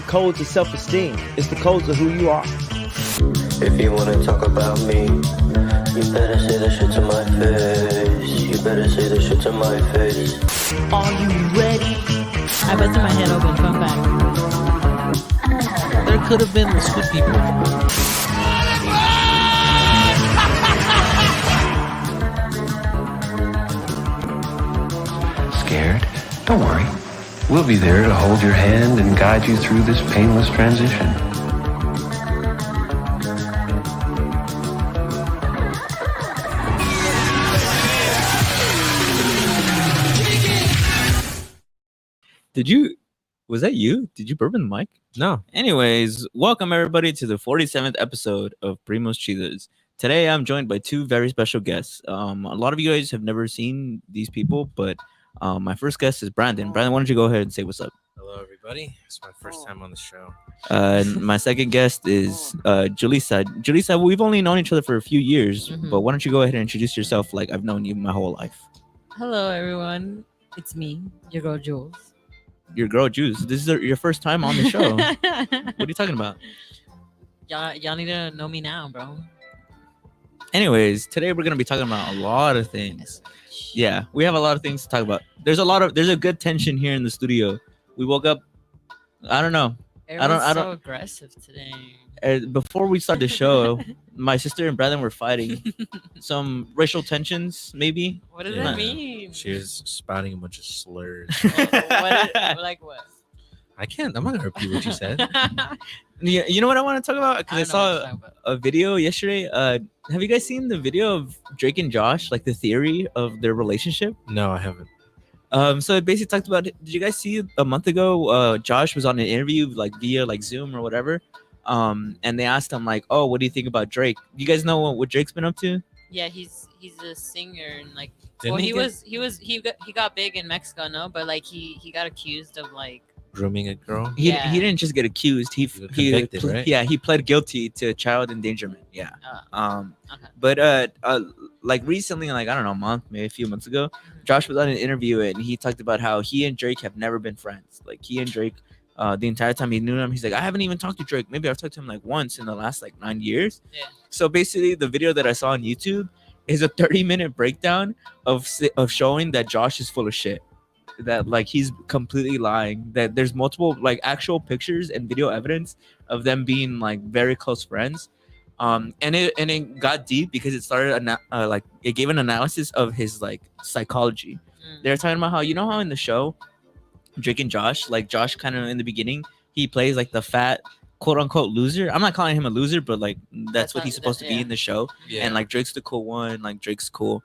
codes of self-esteem. It's the codes of who you are. If you wanna talk about me, you better say the shit to my face. You better say the shit to my face. Are you ready? I busted my head open. Fun fact. There could have been the squid people. Scared? Don't worry. We'll be there to hold your hand and guide you through this painless transition. Was that you? Did you burp in the mic? No. Anyways, welcome everybody to the 47th episode of Primos, Chidos. Today I'm joined by two very special guests. A lot of you guys have never seen these people, but my first guest is Brandon. Brandon, why don't you go ahead and say what's up? Hello, everybody. It's my first time on the show. My second guest is Julissa. Julissa, we've only known each other for a few years, but why don't you go ahead and introduce yourself like I've known you my whole life? Hello, everyone. It's me, your girl Jules. Your girl, Juice. This is your first time on the show. What are you talking about? Y'all need to know me now, bro. Anyways, today we're gonna be talking about a lot of things. Yeah, we have a lot of things to talk about. There's a good tension here in the studio. We woke up. I don't know. Everyone's so aggressive today. Before we start the show, my sister and Brandon were fighting. Some racial tensions, maybe. What does that mean? She was spouting a bunch of slurs. Like what? I'm not gonna repeat what you said. Yeah, you know what I want to talk about? Because I saw a video yesterday. Have you guys seen the video of Drake and Josh? Like the theory of their relationship? No, I haven't. So it basically talked about. Did you guys see a month ago? Josh was on an interview like via like Zoom or whatever. And they asked him like, "Oh, what do you think about Drake? You guys know what Drake's been up to?" Yeah, he's a singer and like. Didn't he got big in Mexico, no? But like he got accused of like grooming a girl. He didn't just get accused. He convicted, right? Yeah, he pled guilty to child endangerment. Yeah. Okay. But like recently, like I don't know, a month, maybe a few months ago, Josh was on an interview and he talked about how he and Drake have never been friends. Like he and Drake, the entire time he knew him, he's like, I haven't even talked to Drake. Maybe I've talked to him like once in the last like 9 years. Yeah. So basically, the video that I saw on YouTube is a 30-minute breakdown of showing that Josh is full of shit. That like he's completely lying. That there's multiple like actual pictures and video evidence of them being like very close friends. And it got deep because it started like it gave an analysis of his like psychology. They're talking about how how in the show Drake and Josh, like Josh kind of in the beginning he plays like the fat quote unquote loser. I'm not calling him a loser, but like that's what he's supposed to be in the show. And like Drake's the cool one, like Drake's cool.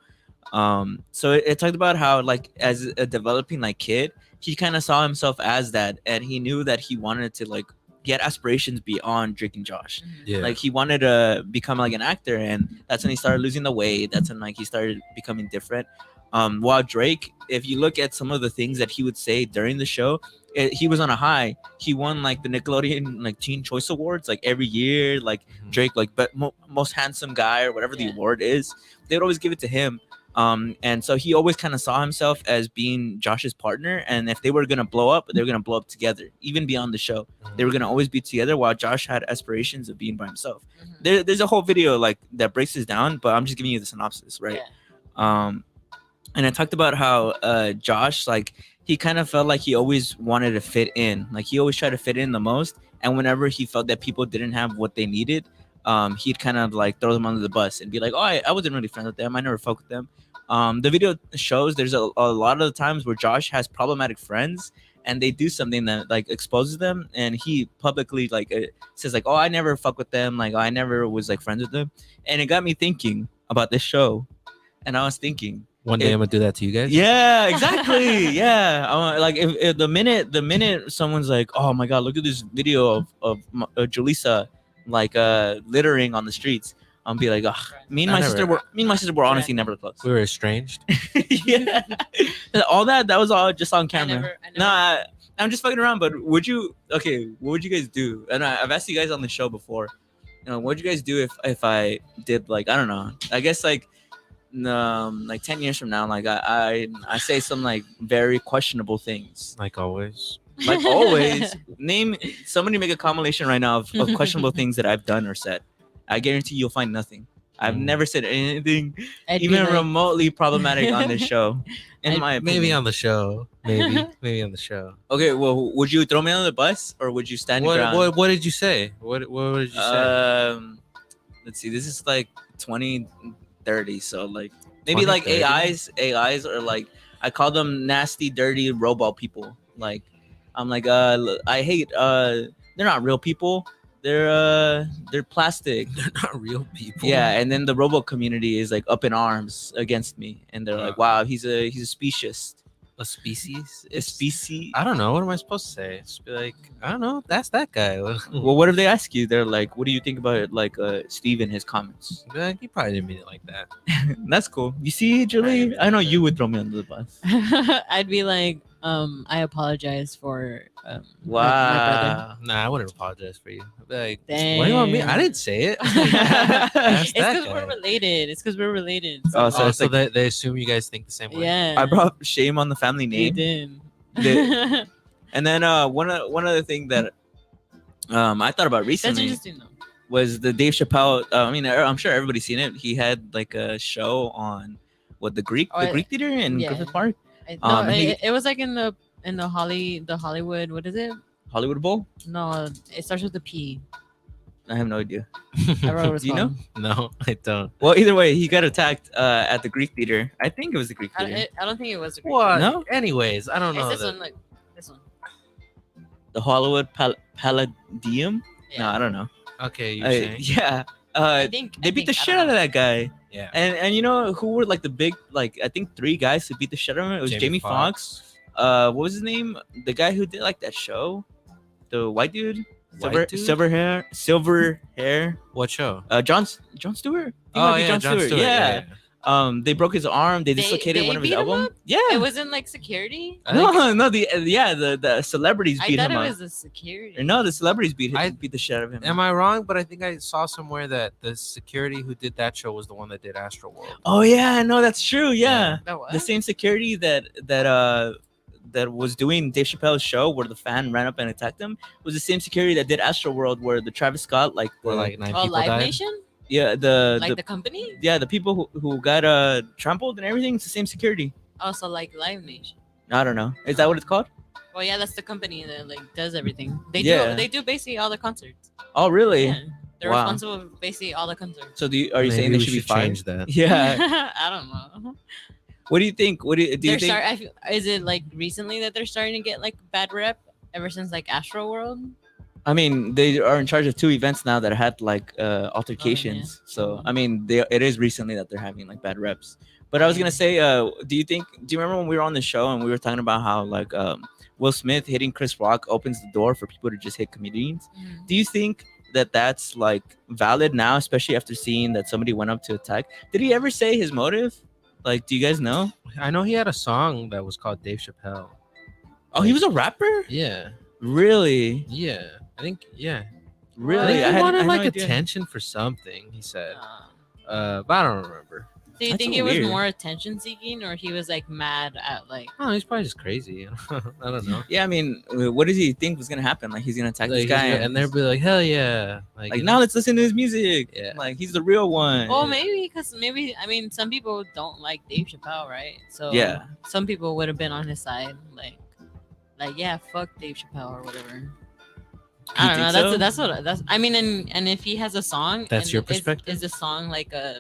So it talked about how like as a developing like kid, he kind of saw himself as that, and he knew that he wanted to like get aspirations beyond Drake and Josh. Like he wanted to become like an actor, and that's when he started losing the weight. That's when like he started becoming different. While Drake, if you look at some of the things that he would say during the show, he was on a high. He won like the Nickelodeon like Teen Choice Awards like every year. Like Drake, like most handsome guy or whatever the award is, they would always give it to him. And so he always kind of saw himself as being Josh's partner, and if they were gonna blow up, they were gonna blow up together, even beyond the show. They were gonna always be together, while Josh had aspirations of being by himself. There's a whole video like that breaks this down, but I'm just giving you the synopsis, right? And I talked about how Josh, like he kind of felt like he always wanted to fit in, like he always tried to fit in the most, and whenever he felt that people didn't have what they needed, he'd kind of like throw them under the bus and be like, oh, I wasn't really friends with them, I never fucked with them. The video shows there's a lot of the times where Josh has problematic friends and they do something that like exposes them, and he publicly like says like, oh, I never fuck with them, like I never was like friends with them. And it got me thinking about this show, and I was thinking one day I'm gonna do that to you guys. Yeah, exactly. Yeah, like if the minute someone's like, oh my god, look at this video of Julissa like littering on the streets, I'll be like, me and my sister were honestly never close. We were estranged. Yeah, all that was all just on camera. I'm just fucking around. But what would you guys do? And I've asked you guys on the show before, what would you guys do if I did like, I don't know, I guess like 10 years from now, like I say some like very questionable things, like always. Like always. Name somebody make a compilation right now of questionable things that I've done or said. I guarantee you'll find nothing. I've never said anything I'd be even like- remotely problematic on this show. In my opinion. Maybe on the show. Maybe on the show. Okay, well, would you throw me on the bus or would you stand your ground? What did you say? What did you say? Let's see. This is like 2030, so like maybe like 2030? AIs are like I call them nasty, dirty robot people. Like I'm like I hate they're not real people. They're plastic. They're not real people. Yeah, and then the robot community is like up in arms against me, and they're like, "Wow, he's a species." A species? A species? I don't know. What am I supposed to say? Just be like, I don't know. That's that guy. Well, what if they ask you? They're like, "What do you think about like Steve and his comments?" Be like, he probably didn't mean it like that. That's cool. You see, Julie, I know you would throw me under the bus. I'd be like, I apologize for my brother. Nah, I wouldn't apologize for you. I'd be like, Dang. what do you want me? I didn't say it. It's that because guy. we're related. It's because we're related. Oh, so it's So like, they assume you guys think the same way. yeah. I brought shame on the family You name. did. And then one other thing that I thought about That's recently interesting though. was the Dave Chappelle. I mean, I'm sure everybody's seen it. He had like a show on the Greek Theater in yeah. Griffith Park, No, he- it was like in the Hollywood. What is it? Hollywood Bowl. No, it starts with a P. I have no idea. I wrote what it's Do you know? called. No, I don't. Well, either way, he got attacked at the Greek Theater. I think it was the Greek Theater. I don't think it was. A Greek What? No? Anyways, I don't It's know. this that- one, like this one. The Hollywood Palladium. No, Yeah. I don't know. Okay, you're saying. Yeah. I think They beat the I shit don't out of know. that guy. Yeah. And you know who were like the big I think 3 guys who beat the shit out of him? It was Jamie Foxx. What was his name? The guy who did like that show, the white dude, White dude? silver hair. What show? Jon Stewart. He Oh might be yeah, Jon Jon Stewart. Yeah. They broke his arm. They dislocated they one of his beat him elbow. up? Yeah. It wasn't like security. I think- No, the celebrities I beat thought him it up. was the security. Or no, the celebrities beat I- beat the shit out of him. Am I wrong? But I think I saw somewhere that the security who did that show was the one that did Astroworld. Oh yeah, no, that's true. Yeah. The what? The same security that was doing Dave Chappelle's show where the fan ran up and attacked him was the same security that did Astroworld where the Travis Scott Where like 9 Oh, people Live died. Nation? yeah The company? the people who got trampled and everything. It's the same security. Also, like Live Nation. I don't know. Is that what it's called? Well, yeah, that's the company that like does everything. They Yeah. do basically all the concerts. Oh really? Yeah. They're Wow. responsible for basically all the concerts. So are you saying Maybe they we should be should fined? change that? Yeah. I don't know. What do you think? Do you They're think? is it like recently that they're starting to get like bad rep ever since like Astro World? I mean, they are in charge of 2 events now that had like altercations. So I mean, it is recently that they're having like bad reps. But I was gonna say, do you remember when we were on the show and we were talking about how like Will Smith hitting Chris Rock opens the door for people to just hit comedians? Do you think that that's like valid now, especially after seeing that somebody went up to attack? Did he ever say his motive? Like, do you guys know? I know he had a song that was called Dave Chappelle. Oh, he was a rapper? Yeah. Really? Yeah. I think yeah. Really? I think he wanted had like no idea. attention for something, he said. Uh, But I don't remember. do you That's think so it was weird. more attention seeking or he was like mad at like Oh, he's probably just crazy. I don't know. Yeah, I mean, what does he think was gonna happen? Like, he's gonna attack this Like, guy, and they'll be like, hell yeah. like, you now know? let's listen to his music. Yeah. Like, he's the real one. well maybe I mean some people don't like Dave Chappelle, right? So Yeah. some people would have been on his side, like yeah, fuck Dave Chappelle or whatever. I don't know. think That's I mean, and if he has a song, That's and your perspective? Is the song like a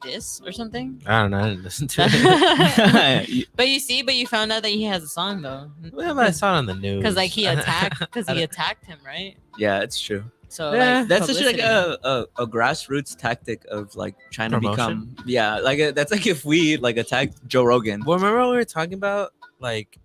diss or something? I don't know. I didn't listen to it. But you found out that he has a song though. Well, but I saw it on the news. Because like he I attacked him, right? Yeah, it's true. So Yeah. like, That's such like publicity. a grassroots tactic of like trying to Promotion? become. Yeah, that's like if we like attacked Joe Rogan. Well, remember what we were talking about? Like,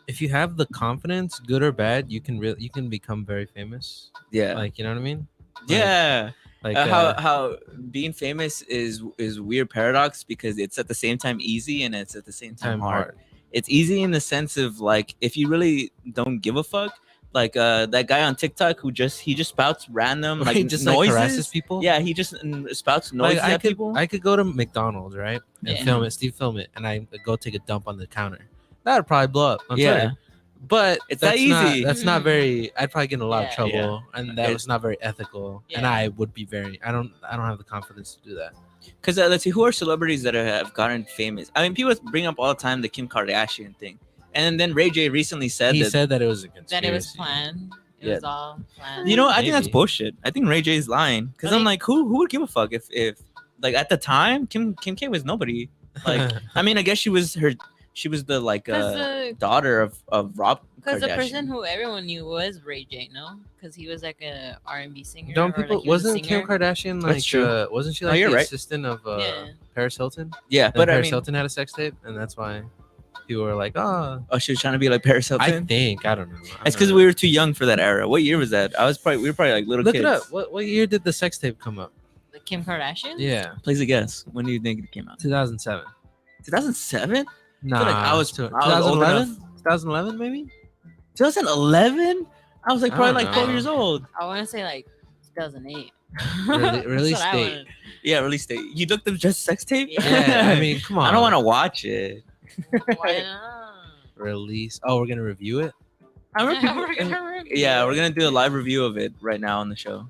if you have the confidence, good or bad, you can become very famous. Yeah, Like, you know what I mean? yeah. Like How being famous is weird paradox because it's at the same time easy and it's at the same time hard. It's easy in the sense of like if you really don't give a fuck, like that guy on TikTok who just spouts random like just noises. like harasses people. Yeah, he just spouts noises Like, at people. I could go to McDonald's, right, and Yeah. film it, and I go take a dump on the counter. That would probably blow up. On Yeah. Twitter. But It's that that's easy. That's not very. I'd probably get in a lot of Yeah. trouble, and that It's- was not very ethical. And Yeah. I would be very. I don't have the confidence to do that. Because let's see, who are celebrities that have gotten famous? I mean, people bring up all the time the Kim Kardashian thing, and then Ray J recently said He that. said that it was a conspiracy. That it was planned. It Yeah. was all planned. You know, I think that's Maybe. bullshit. I think Ray J is lying because I'm Really? like, who would give a fuck if like at the time Kim K was nobody. Like, I mean, I guess she was the like Because daughter of Rob the Kardashian. person who everyone knew was Ray J, no? Because he was like a R&B singer. Don't or, people? like, he was a Wasn't Kim singer. Kardashian That's like? true. Wasn't she Oh, like you're the right. assistant of Yeah. Paris Hilton? Yeah, And but I Paris mean, Hilton had a sex tape, and that's why people were like, "Oh, oh, she was trying to be like Paris I Hilton. think I don't know." It's because we were too young for that era. What year was that? We were probably like little look kids. it up. What year did the sex tape come up? The Kim Kardashian? Yeah, Please a guess. When do you think it came out? 2007. 2007? Nah, like I was old 2011. enough. 2011 maybe. 2011? I was like I probably don't like 12 know. years old. I want to say like 2008. Release That's what I date. wanted. Yeah, release date. You looked up just sex tape? Yeah, I mean, come on. I don't want to watch it. Why not? release. Oh, we're gonna review it. I remember We're people, gonna review yeah, it. we're gonna do a live review of it right now on the show.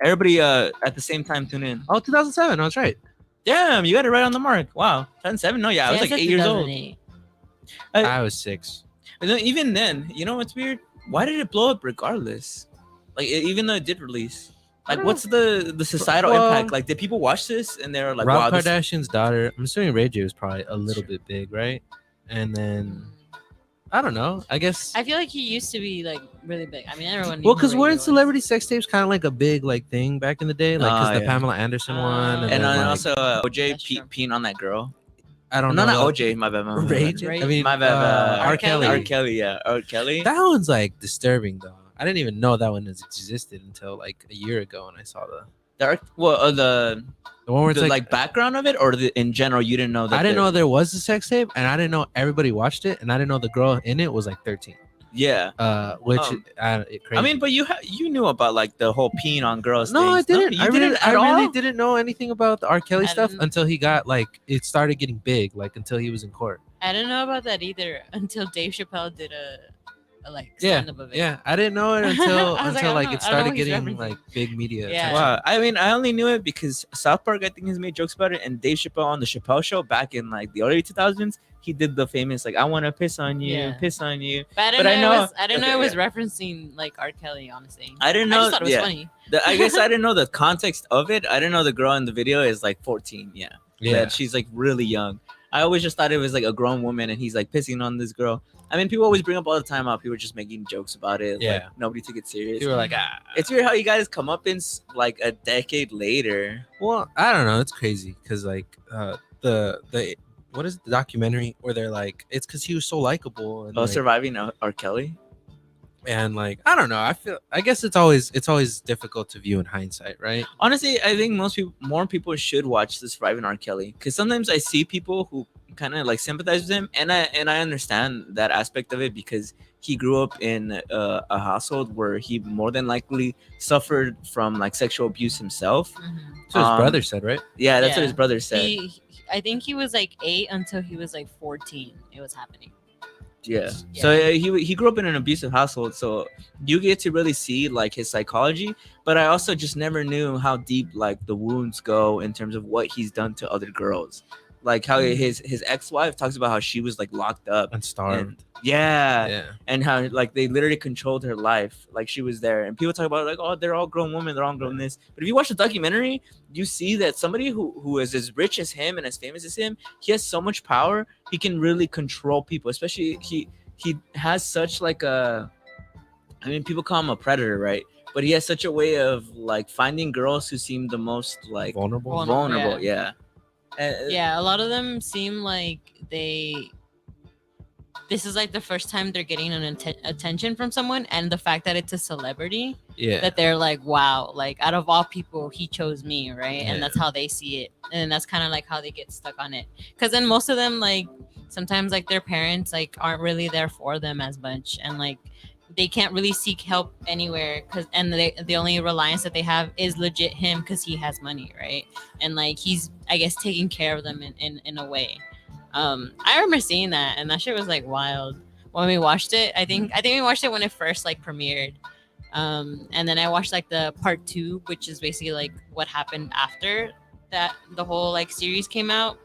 Everybody, at the same time, tune in. Oh, 2007. I was right. Damn, you got it right on the mark. Wow, 2007. No, yeah, I was See, like said 8 years old. 2008. I was 6. And then, even then, you know what's weird? Why did it blow up regardless? Like, even though it did release. Like, don't what's the societal Well- impact? Like, did people watch this and they were like, Rob wow, this, Kardashian's daughter. I'm assuming Ray J was probably a little bit big, right? And then I don't know. I guess. I feel like he used to be like really big. I mean, everyone. Knew Well, who because Ray weren't J was. celebrity sex tapes kind of like a big like thing back in the day, like because Oh, the yeah. Pamela Anderson one, and, and then, like, also OJ That's true. peeing on that girl. I don't No, know. not OJ. My bad. My bad. Ray my J. bad. I mean, My bad. R. Kelly. R. Kelly. Yeah, R. Kelly. That one's like disturbing though. I didn't even know that one existed until like a year ago when I saw the The one where it's the like, background of it, or in general, you didn't know that. I didn't know there was a sex tape, and I didn't know everybody watched it, and I didn't know the girl in it was like 13. Yeah. Which crazy. I mean, but you knew about like the whole peeing on girls. No, I things. didn't. You I didn't really, at I really all? didn't know anything about the R. Kelly I stuff didn't- until he got like it started getting big, like until he was in court. I didn't know about that either until Dave Chappelle did a like Yeah, stand-up of it. yeah. I didn't know it until I was like, until I like don't it know- I don't know started what he's getting referencing. like big media. Yeah. attention. Wow. I mean, I only knew it because South Park, I think, has made jokes about it, and Dave Chappelle on the Chappelle Show back in like the early 2000s, he did the famous like, "I want to piss on you, Yeah. piss on you." But I didn't But I know, know- it was, I didn't know okay, it was referencing like R. Kelly. Honestly, I didn't I know. just thought it was yeah. funny. I guess I didn't know the context of it. I didn't know the girl in the video is like 14. Yeah. Yeah. That she's like really young. I always just thought it was like a grown woman and he's like pissing on this girl. I mean, people always bring up all the time how people were just making jokes about it. Yeah. Like, nobody took it serious. You were like, It's weird how you guys come up in like a decade later. well, I don't know. It's crazy because like the what is the documentary where they're like it's because he was so likable and Oh, like, surviving R. Kelly. and like I don't know. I guess it's always difficult to view in hindsight, right? Honestly, I think more people should watch the Surviving R. Kelly because sometimes I see people who kind of like sympathize with him, and I understand that aspect of it because he grew up in a household where he more than likely suffered from like sexual abuse himself. Mhm. So his Um, brother said, right? Yeah, that's what Yeah. his brother said. I think he was like 8 until he was like 14. It was happening. Yeah. Yeah. So he grew up in an abusive household, so you get to really see like his psychology. But I also just never knew how deep like the wounds go in terms of what he's done to other girls. Like how his ex-wife talks about how she was like locked up. And starved. Yeah. And how like they literally controlled her life. Like she was there. And people talk about like, oh, they're all grown women, they're all grown this. But if you watch the documentary, you see that somebody who is as rich as him and as famous as him, he has so much power, he can really control people. Especially he has such like a, I mean, people call him a predator, right? But he has such a way of like finding girls who seem the most like Vulnerable. vulnerable. Yeah. And, Yeah, a lot of them seem like this is like the first time they're getting an attention from someone, and the fact that it's a celebrity, Yeah. that they're like, wow, like out of all people, he chose me, right? Yeah. And that's how they see it, and that's kind of like how they get stuck on it. Because then most of them, like sometimes like their parents like aren't really there for them as much, and like they can't really seek help anywhere and the only reliance that they have is legit him because he has money, right? And like he's, I guess, taking care of them in a way. I remember seeing that, and that shit was like wild. when we watched it. I think we watched it when it first like premiered. And then I watched like the part 2, which is basically like what happened after that the whole like series came out.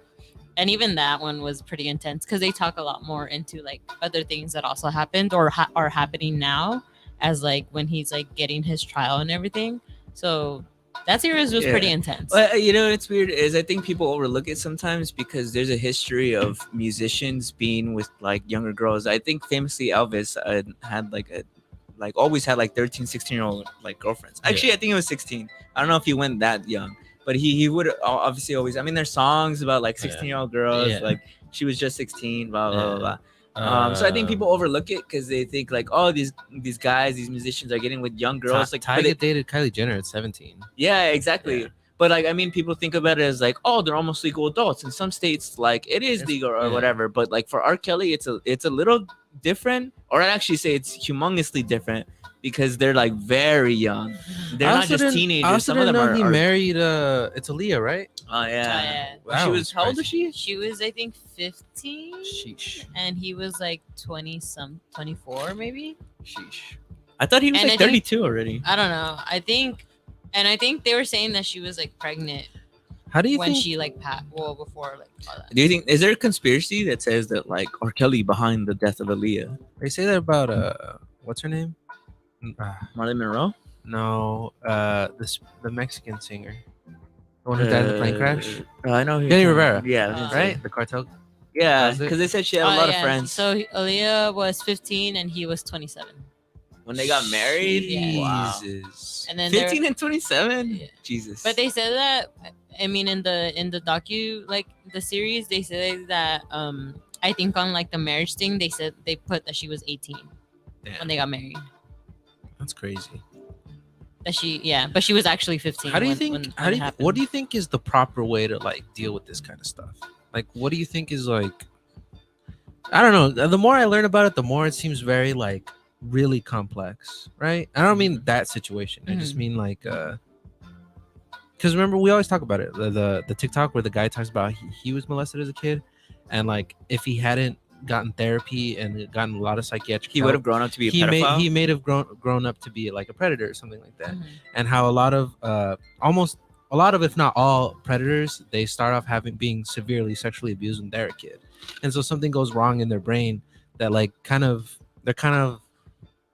And even that one was pretty intense because they talk a lot more into like other things that also happened or are happening now, as like when he's like getting his trial and everything. So that series was pretty intense. Well, you know, it's weird is I think people overlook it sometimes because there's a history of musicians being with like younger girls. I think famously Elvis had always had like 13, 16-year-old like girlfriends. Actually, I think it was 16. I don't know if he went that young, but he would obviously always. I mean, there's songs about like 16-year-old girls, like she was just 16, blah blah blah. blah. So I think people overlook it because they think like, oh, these guys, these musicians are getting with young girls. Like Tyga dated Kylie Jenner at 17. Yeah, exactly. Yeah. But like, I mean, people think about it as like, oh, they're almost legal adults. In some states, like it is legal or whatever. But like for R. Kelly, it's a little different, or I'd actually say it's humongously different because they're like very young. They're not just teenagers. Some of them are. He married it's Aaliyah, right? Oh yeah. Wow, she was. How old was she? She was, I think, 15. Sheesh. And he was like 24 maybe. Sheesh. I thought he was And like I think- 32 already. I don't know. I think they were saying that she was like pregnant How do you when think? she like before like all that. Do you think is there a conspiracy that says that like R. Kelly behind the death of Aaliyah? They say that about what's her name? Marilyn Monroe? No, the Mexican singer, the one who died in the plane crash. I know. Jenny Rivera. Yeah. Right, the cartel. Yeah, Was it? because they said she had a lot of friends. So Aaliyah was 15 and he was 27. When they got married. Yeah. Wow. Jesus. And then 15 and 27. Yeah. Jesus. But they said that, I mean, in the docu, like the series, they said that I think on like the marriage thing, they said they put that she was 18 when they got married. That's crazy. But she was actually 15. How do you when- think? when How do it you? happened. What do you think is the proper way to like deal with this kind of stuff? Like, what do you think is like? I don't know. The more I learn about it, the more it seems very like really complex, right? I don't mean that situation. I just mean like, because remember we always talk about it. The TikTok where the guy talks about he was molested as a kid, and like if he hadn't gotten therapy and gotten a lot of psychiatric he help, would have grown up to be a pedophile. he may have grown up to be like a predator or something like that. And how a lot of if not all predators, they start off being severely sexually abused when they're a kid, and so something goes wrong in their brain that like they're kind of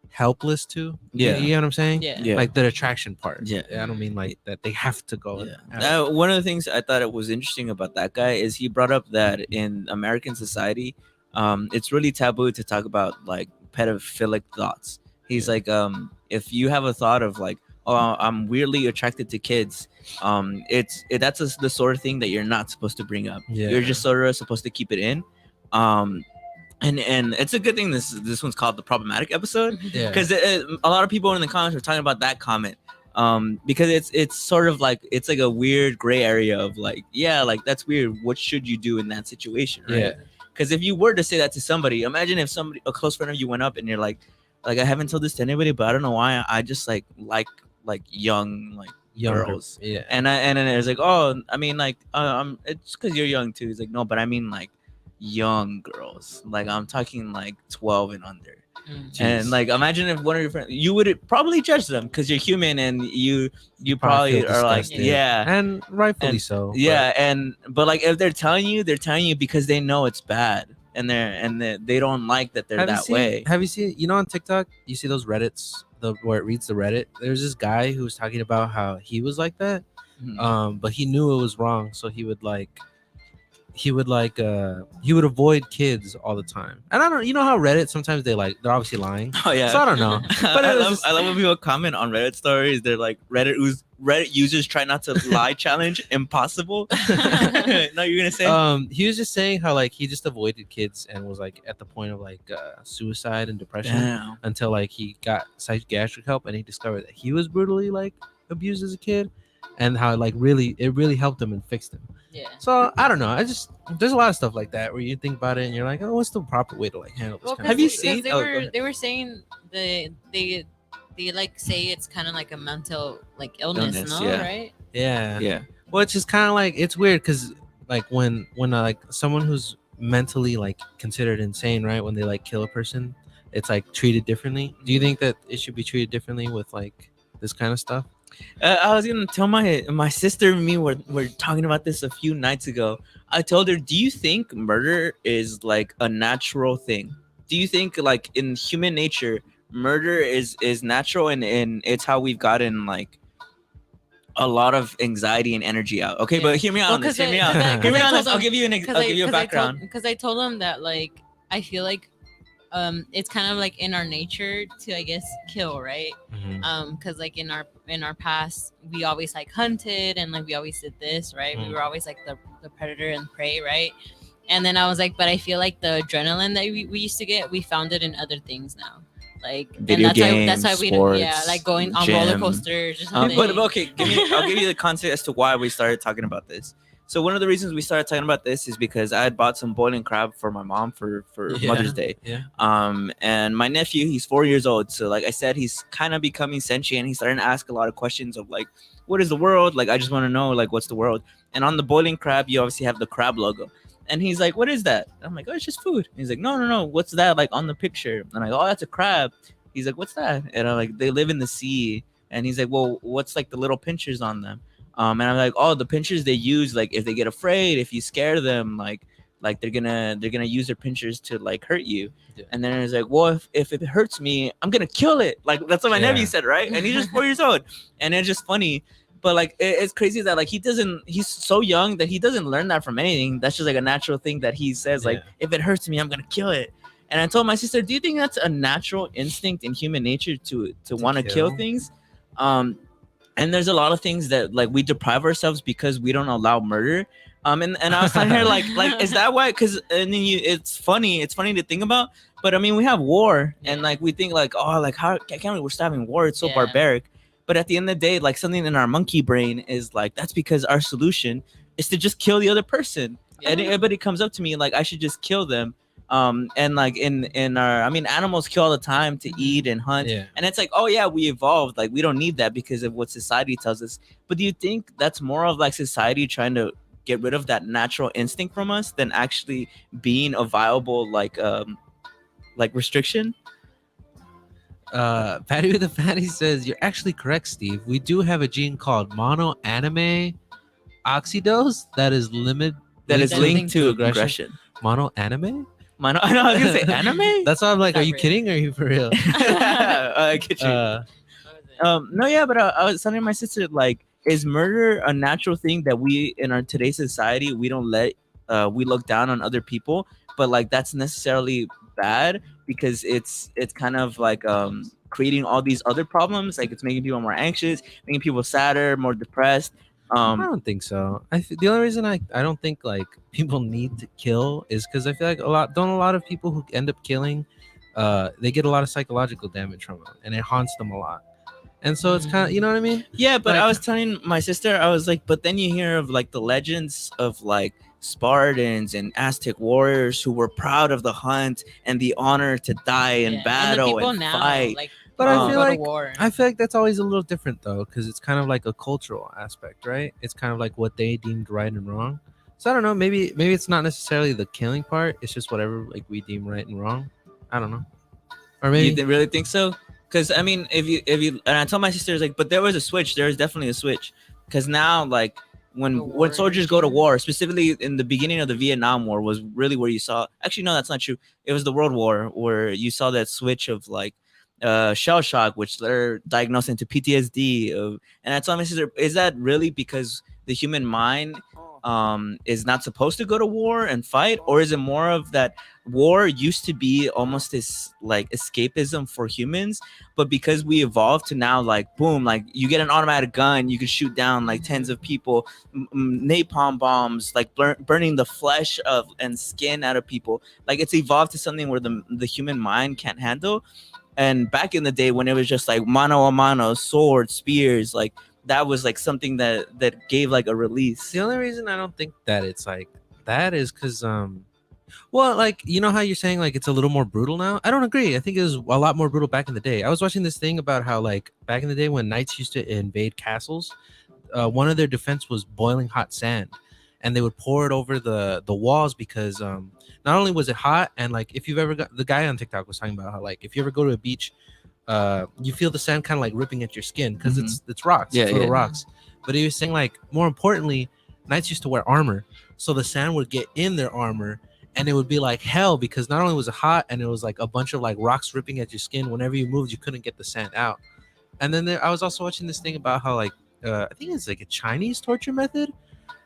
helpless to. You know what I'm saying? Yeah. Like the attraction part. Yeah. I don't mean like that they have to go. One of the things I thought it was interesting about that guy is he brought up that in American society, it's really taboo to talk about like pedophilic thoughts. He's like, if you have a thought of like, oh, I'm weirdly attracted to kids, that's the sort of thing that you're not supposed to bring up. You're just sort of supposed to keep it in. And it's a good thing this one's called the problematic episode, because a lot of people in the comments were talking about that comment, because it's sort of like it's like a weird gray area of like, yeah, like that's weird. What should you do in that situation, right? Because if you were to say that to somebody, imagine if a close friend of you went up and you're like I haven't told this to anybody, but I don't know why I just like young girls, and then it's like, oh, I mean like it's because you're young too. It's like, no, but I mean like young girls, like I'm talking like 12 and under. And like imagine if one of your friends, you would probably judge them because you're human and you probably are like, and rightfully so. But like if they're telling you because they know it's bad and they don't like that they're that way. Have you seen, on TikTok, you see those Reddits, where it reads the Reddit? There's this guy who was talking about how he was like that, but he knew it was wrong, so he would avoid kids all the time. And I don't, how Reddit sometimes they're obviously lying. Oh yeah. So I don't know. But I love when people comment on Reddit stories. They're like, Reddit users try not to lie challenge impossible. No, you're gonna say? He was just saying how like he just avoided kids and was like at the point of like suicide and depression until like he got psychiatric help and he discovered that he was brutally like abused as a kid, and how like it really helped him and fixed him. Yeah. So I don't know. There's a lot of stuff like that where you think about it and you're like, oh, what's the proper way to like handle this? Have you seen? They were saying they like say it's kind of like a mental like illness, no? Yeah. Right? Yeah. Well, it's just kind of like, it's weird because like when like someone who's mentally like considered insane, right? When they like kill a person, it's like treated differently. Do you think that it should be treated differently with like this kind of stuff? I was gonna tell my sister and me were talking about this a few nights ago. I told her, do you think murder is like a natural thing? Do you think like in human nature murder is natural, and it's how we've gotten like a lot of anxiety and energy out? Okay, but hear me out on this. Hear me out. Hear me out on this. I'll give you a background. Because I told him that like I feel like it's kind of like in our nature to, I guess, kill, right? Because like in our past we always like hunted and like we always did this, right? We were always like the predator and prey, right? And then I was like, but I feel like the adrenaline that we used to get, we found it in other things now. Like video games, that's why we sports, like going on gym. roller coasters or something. But okay, I'll give you the context as to why we started talking about this. So one of the reasons we started talking about this is because I had bought some boiling crab for my mom for Mother's Day. Yeah. And my nephew, he's 4 years old. So like I said, he's kind of becoming sentient. He's starting to ask a lot of questions of like, what is the world? Like, I just want to know, like, what's the world? And on the boiling crab, you obviously have the crab logo. And he's like, what is that? And I'm like, oh, it's just food. And he's like, no. What's that like on the picture? And I'm like, oh, that's a crab. He's like, what's that? And I'm like, they live in the sea. And he's like, well, what's like the little pinchers on them? And I'm like, oh, the pinchers they use, like if they get afraid, if you scare them, like they're gonna use their pinchers to like hurt you. Yeah. And then it's like, well, if it hurts me, I'm gonna kill it. Like that's what my nephew said, right? And he's just 4 years old, and it's just funny. But like it's crazy that like he's so young that he doesn't learn that from anything. That's just like a natural thing that he says, like if it hurts me, I'm gonna kill it. And I told my sister, do you think that's a natural instinct in human nature to want to kill things? And there's a lot of things that like we deprive ourselves because we don't allow murder. And I was telling her like is that why? Because and then it's funny to think about. But I mean, we have war, and like we think like, oh, like how can't we're having war? It's so barbaric. But at the end of the day, like something in our monkey brain is like that's because our solution is to just kill the other person. And everybody comes up to me like I should just kill them. And like in our, I mean, animals kill all the time to eat and hunt, and it's like, oh yeah, we evolved, like we don't need that because of what society tells us. But do you think that's more of like society trying to get rid of that natural instinct from us than actually being a viable like restriction? Patty with the Fatty says you're actually correct, Steve. We do have a gene called monoanime oxidose that is linked to aggression. Monoanime? I know, I was gonna say anime. That's why I'm like, are you kidding or are you for real? I get you. No, yeah, but I was telling my sister, like, is murder a natural thing that we in our today's society we don't let we look down on other people, but like that's necessarily bad because it's kind of like creating all these other problems, like it's making people more anxious, making people sadder, more depressed. I don't think so. The only reason I don't think like people need to kill is because I feel like a lot of people who end up killing, they get a lot of psychological damage from it, and it haunts them a lot. And so it's kind of, you know what I mean? Yeah, but like, I was telling my sister, I was like, but then you hear of like the legends of like Spartans and Aztec warriors who were proud of the hunt and the honor to die in battle and fight. Like, but I feel like that's always a little different though, because it's kind of like a cultural aspect, right? It's kind of like what they deemed right and wrong. So I don't know. Maybe it's not necessarily the killing part. It's just whatever like we deem right and wrong. I don't know. Or maybe you really think so? Because I mean, if you and I told my sisters like, but there was a switch. There is definitely a switch. Because now like when soldiers go to war, specifically in the beginning of the Vietnam War, was really where you saw. Actually, no, that's not true. It was the World War where you saw that switch of like. Shell shock, which they're diagnosed into PTSD. And I told my sister, is that really because the human mind is not supposed to go to war and fight, or is it more of that war used to be almost this like escapism for humans, but because we evolved to now like boom, like you get an automatic gun, you can shoot down like tens of people, napalm bombs, like burning the flesh of and skin out of people, like it's evolved to something where the human mind can't handle. And back in the day when it was just like mano a mano, swords, spears, like that was like something that gave like a release. The only reason I don't think that it's like that is because well, like you know how you're saying like it's a little more brutal now. I don't agree. I think it was a lot more brutal back in the day. I was watching this thing about how like back in the day when knights used to invade castles, one of their defense was boiling hot sand. and they would pour it over the walls because not only was it hot, and like if you've ever got, the guy on TikTok was talking about how like if you ever go to a beach, you feel the sand kind of like ripping at your skin because it's rocks, it's little rocks. But he was saying like more importantly, knights used to wear armor, so the sand would get in their armor. And it would be like hell because not only was it hot and it was like a bunch of like rocks ripping at your skin. Whenever you moved, you couldn't get the sand out. And then I was also watching this thing about how like I think it's like a Chinese torture method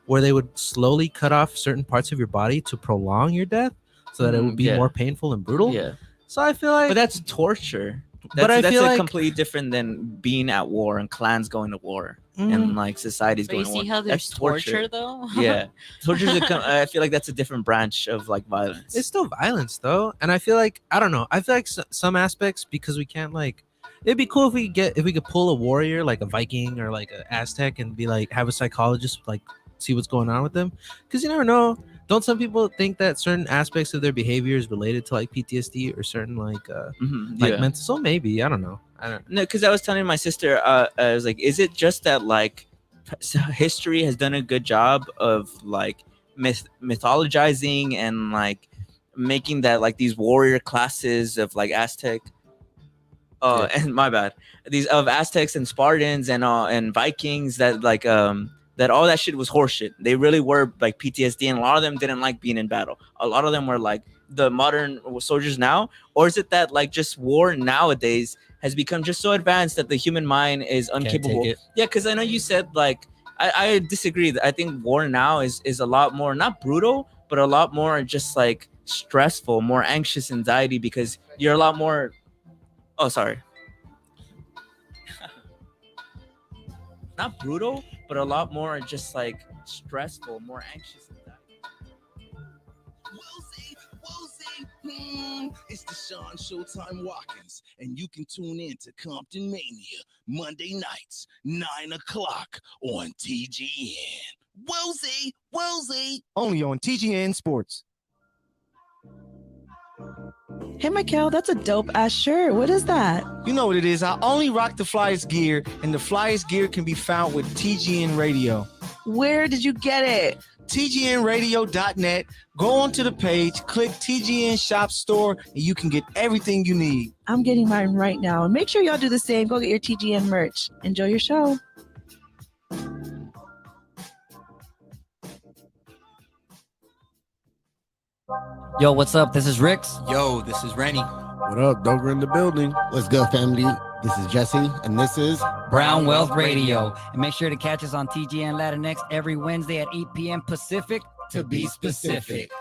where they would slowly cut off certain parts of your body to prolong your death so that it would be more painful and brutal. Yeah. So I feel like, but that's torture. But I that's feel like like completely different than being at war and clans going to war and like societies But going you to war. see how there's That's torture though? Yeah, torture. I feel like that's a different branch of like violence. it's still violence though, and I feel like I don't know. I feel like some aspects because we can't like. It'd be cool if we could pull a warrior like a Viking or like an Aztec and be like have a psychologist like see what's going on with them because you never know. Don't some people think that certain aspects of their behavior is related to like PTSD or certain like mental? So maybe I don't know. No, because I was telling my sister, I was like, is it just that like history has done a good job of like mythologizing and like making that like these warrior classes of like Aztec, and my bad, these of Aztecs and Spartans and Vikings that like that all that shit was horseshit. They really were like PTSD, and a lot of them didn't like being in battle. A lot of them were like the modern soldiers now, or is it that like just war nowadays has become just so advanced that the human mind is incapable? Yeah, because I know you said like I disagree. I think war now is a lot more not brutal, but a lot more just like stressful, more anxious anxiety because you're a lot more. Oh, sorry. Not brutal, but a lot more just like stressful, more anxious anxiety. It's the Sean Showtime Watkins, and you can tune in to Compton Mania Monday nights, 9 o'clock on TGN. Woolsey. Only on TGN Sports. Hey, Michael, that's a dope ass shirt. What is that? You know what it is. I only rock the Flyers gear, and the Flyers gear can be found with TGN Radio. Where did you get it? TGNradio.net. Go onto the page, click TGN Shop Store, and you can get everything you need. I'm getting mine right now. And make sure y'all do the same. Go get your TGN merch. Enjoy your show. Yo, what's up? This is Rix. Yo, this is Rennie. What up, Dover in the building? What's good, family? This is Jesse, and this is Brown Wealth Radio. And make sure to catch us on TGN Latinx every Wednesday at 8 p.m. Pacific, to be specific.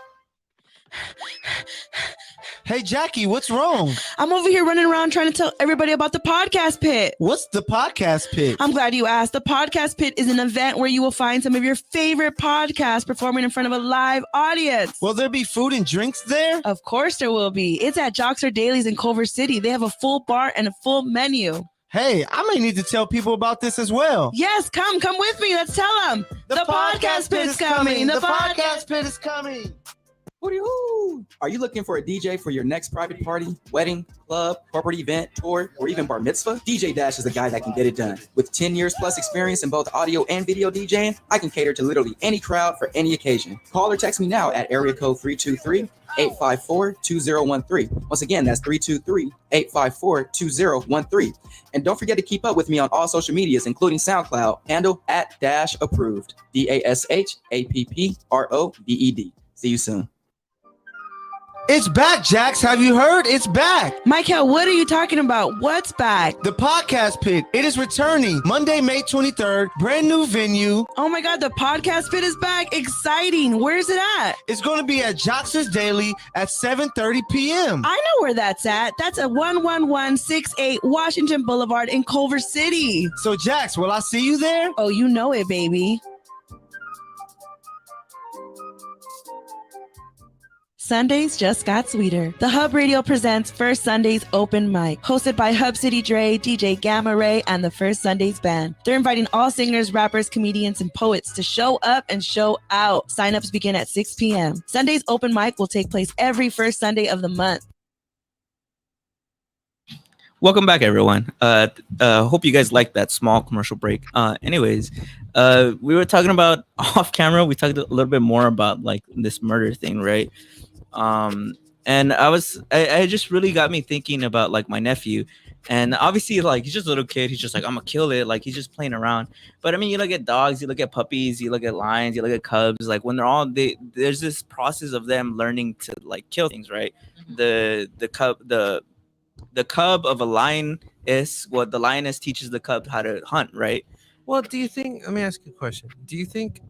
Hey, Jackie, what's wrong? I'm over here running around trying to tell everybody about the Podcast Pit. What's the Podcast Pit? I'm glad you asked. The Podcast Pit is an event where you will find some of your favorite podcasts performing in front of a live audience. Will there be food and drinks there? Of course there will be. It's at Joxer Dailies in Culver City. They have a full bar and a full menu. Hey, I may need to tell people about this as well. Yes, come with me. Let's tell them. The Podcast Pit is coming. The Podcast Pit is coming. Hoo-dee-hoo! Are you looking for a DJ for your next private party, wedding, club, corporate event, tour, or even bar mitzvah? DJ Dash is the guy that can get it done. With 10 years plus experience in both audio and video DJing, I can cater to literally any crowd for any occasion. Call or text me now at area code 323-854-2013. Once again, that's 323-854-2013. And don't forget to keep up with me on all social medias, including SoundCloud, handle at Dash Approved. DASHAPPROVED. See you soon. It's back, Jax. Have you heard? It's back. Michael, what are you talking about? What's back? The Podcast Pit. It is returning Monday, May 23rd. Brand new venue. Oh my God, the Podcast Pit is back. Exciting. Where's it at? It's going to be at Joxer's Daily at 7:30 p.m. I know where that's at. That's at 11168 Washington Boulevard in Culver City. So, Jax, will I see you there? Oh, you know it, baby. Sundays just got sweeter. The Hub Radio presents First Sundays Open Mic, hosted by Hub City Dre, DJ Gamma Ray, and the First Sundays Band. They're inviting all singers, rappers, comedians, and poets to show up and show out. Sign-ups begin at 6 p.m. Sundays Open Mic will take place every first Sunday of the month. Welcome back, everyone. Hope you guys liked that small commercial break. Anyways, we were talking about off camera. We talked a little bit more about like this murder thing, right? Um, and I just really got me thinking about like my nephew, and obviously like he's just a little kid. He's just like, I'm gonna kill it. Like he's just playing around. But I mean, you look at dogs, you look at puppies, you look at lions, you look at cubs. Like when there's this process of them learning to like kill things, right? The cub of a lion is what the lioness teaches the cub how to hunt, right? Well, do you think? Let me ask you a question. Do you think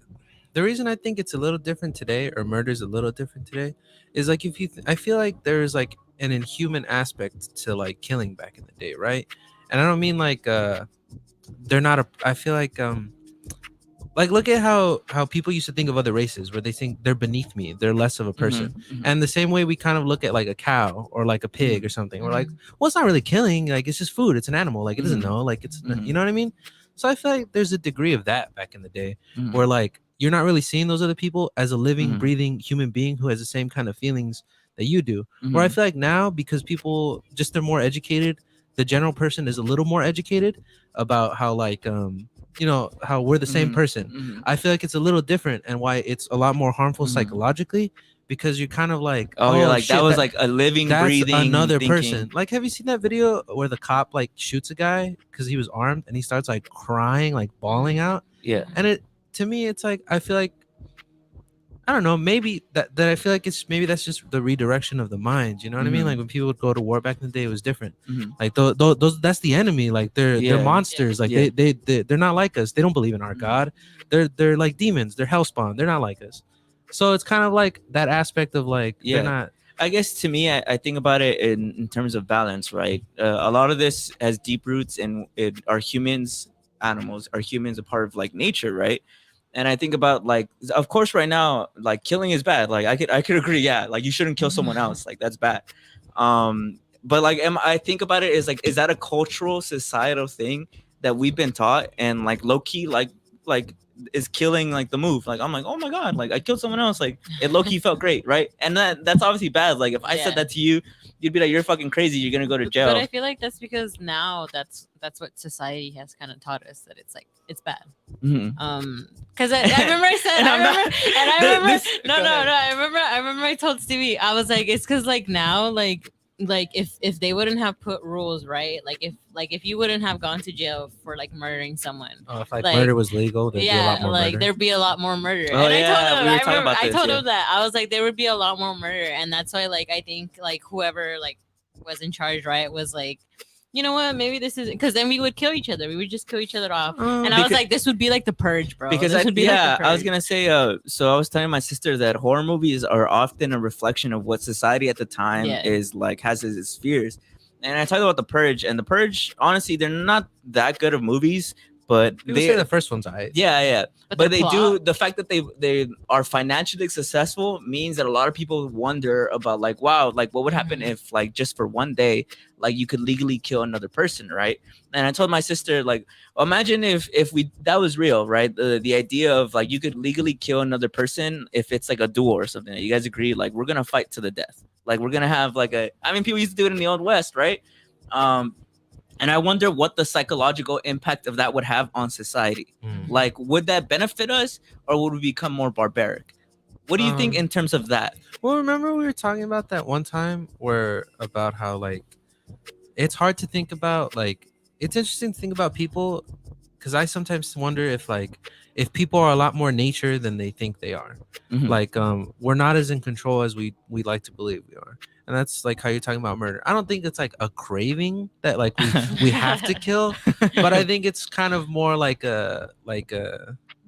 the reason I think it's a little different today, or murder's a little different today, is like if you, I feel like there's like an inhuman aspect to like killing back in the day, right? And I don't mean like they're not a. I feel like look at how people used to think of other races, where they think they're beneath me, they're less of a person. And the same way we kind of look at like a cow or like a pig or something, we're like, well, it's not really killing, like it's just food, it's an animal, like it doesn't know, like it's you know what I mean. So I feel like there's a degree of that back in the day where like you're not really seeing those other people as a living breathing human being who has the same kind of feelings that you do. Where I feel like now, because people just, they're more educated, the general person is a little more educated about how like you know, how we're the same person. I feel like it's a little different, and why it's a lot more harmful psychologically, because you're kind of like, oh, you're like, shit, that was like a living, that's breathing, another thinking. person. Like, have you seen that video where the cop like shoots a guy because he was armed, and he starts like crying, like bawling out? Yeah. And it, to me, it's like, I feel like, I don't know, maybe that I feel like it's, maybe that's just the redirection of the mind. You know what I mean? Like when people would go to war back in the day, it was different. Like those that's the enemy. Like they're monsters. Like they're not like us. They don't believe in our God. They're like demons. They're hellspawn. They're not like us. So it's kind of like that aspect of like, they're not. I guess to me, I think about it in terms of balance, right? A lot of this has deep roots in our humans, animals, are humans a part of like nature, right? And I think about like, of course, right now, like killing is bad. Like I could agree, yeah, like you shouldn't kill someone else, like that's bad. But like, I think about it is like, is that a cultural, societal thing that we've been taught, and like low key, like is killing like the move? Like I'm like, oh my god, like I killed someone else, like it low key felt great, right? And that's obviously bad. Like if I said that to you, you'd be like, you're fucking crazy, you're gonna go to jail. But I feel like that's because now that's what society has kind of taught us, that it's like it's bad. Because I remember I said, I remember I told Stevie, I was like, it's because like now, like if they wouldn't have put rules, right? Like if you wouldn't have gone to jail for like murdering someone, if like murder was legal, there'd be a lot more murder. There'd be a lot more murder. Oh, and yeah, I told him that I was like, there would be a lot more murder, and that's why like I think like whoever like was in charge, right, was like, you know what, maybe this is, because then we would kill each other. We would just kill each other off. And I was like, this would be like the purge, bro. Because this would be like the I was Purge. gonna say, so I was telling my sister that horror movies are often a reflection of what society at the time is like, has as its fears. And I talked about the Purge, and the Purge, honestly, they're not that good of movies, but People say the first one's alright. Yeah. But they plot. do, the fact that they are financially successful means that a lot of people wonder about like, wow, like what would happen if like just for one day, like you could legally kill another person, right? And I told my sister, like, imagine if that was real, right? The idea of like you could legally kill another person if it's like a duel or something. You guys agree? Like we're gonna fight to the death. Like we're gonna have like I mean, people used to do it in the Old West, right? And I wonder what the psychological impact of that would have on society. Like, would that benefit us, or would we become more barbaric? What do you think in terms of that? Well, remember we were talking about that one time where about how like it's hard to think about, like it's interesting to think about people, because I sometimes wonder if people are a lot more nature than they think they are. Like we're not as in control as we like to believe we are. And that's like how you're talking about murder. I don't think it's like a craving that like we have to kill, but I think it's kind of more like a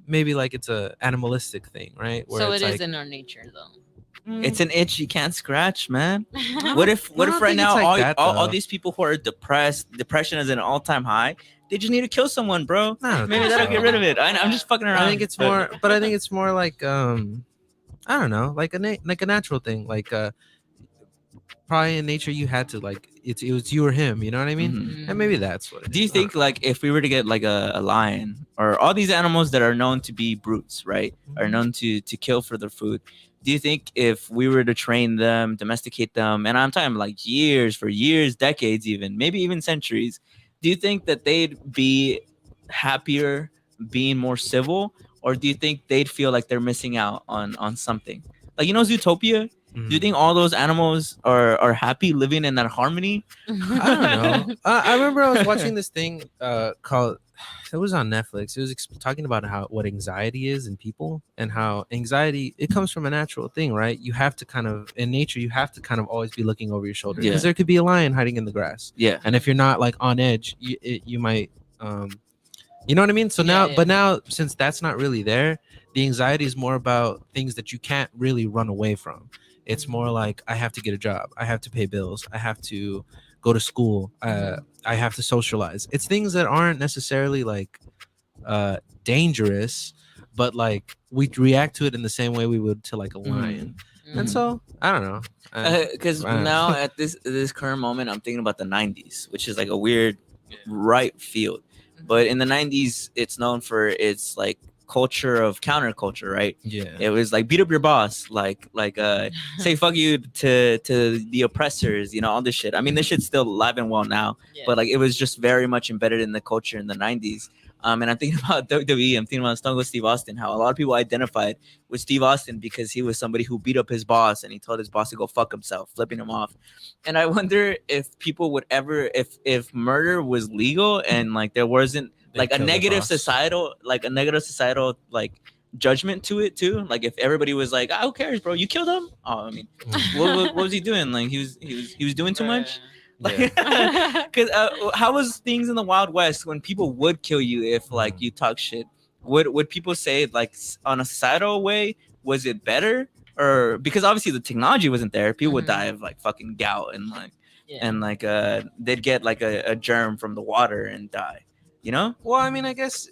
maybe like it's a animalistic thing, right? Where so it's it is like, in our nature though. It's an itch you can't scratch, man. What if right now all these people who are depression is at an all-time high, they just need to kill someone, bro? Maybe that'll get rid of it. I'm just fucking around. I think it's more, but I think it's more like I don't know, like a natural thing, like probably in nature you had to like it was you or him, you know what I mean? And maybe that's what it do you is. think like if we were to get like a lion or all these animals that are known to be brutes, right, are known to kill for their food, do you think if we were to train them, domesticate them, and I'm talking like years, decades, even maybe even centuries, do you think that they'd be happier being more civil, or do you think they'd feel like they're missing out on something? Like, you know, Zootopia. Do you think all those animals are happy living in that harmony? I don't know. I remember I was watching this thing called, it was on Netflix. It was talking about what anxiety is in people, and how anxiety, it comes from a natural thing, right? You have to kind of, in nature, you have to kind of always be looking over your shoulder, because there could be a lion hiding in the grass. Yeah. And if you're not like on edge, you might, you know what I mean? So now, but now, since that's not really there, the anxiety is more about things that you can't really run away from. It's more like, I have to get a job, I have to pay bills, I have to go to school, I have to socialize. It's things that aren't necessarily like dangerous, but like we react to it in the same way we would to like a lion. And so I don't know, because now at this current moment, I'm thinking about the 90s, which is like a weird right field. But in the 90s, it's known for its like culture of counterculture, right? Yeah. It was like beat up your boss, like say fuck you to the oppressors, you know, all this shit. I mean, this shit's still alive and well now, but like it was just very much embedded in the culture in the 90s. And I'm thinking about WWE. I'm thinking about Stone Cold Steve Austin, how a lot of people identified with Steve Austin because he was somebody who beat up his boss and he told his boss to go fuck himself, flipping him off. And I wonder if people would ever, if murder was legal and like there wasn't like a negative societal like judgment to it too. Like if everybody was like, who cares, bro? You killed him. Oh, I mean, what was he doing? Like he was doing too much. Like, because how was things in the Wild West when people would kill you if like you talk shit? Would people say like on a societal way, was it better? Or because obviously the technology wasn't there, people would die of like fucking gout and like and like they'd get like a germ from the water and die, you know? Well, I mean, I guess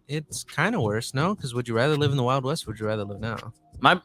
it's kind of worse, no? Because would you rather live in the Wild West? Or would you rather live now?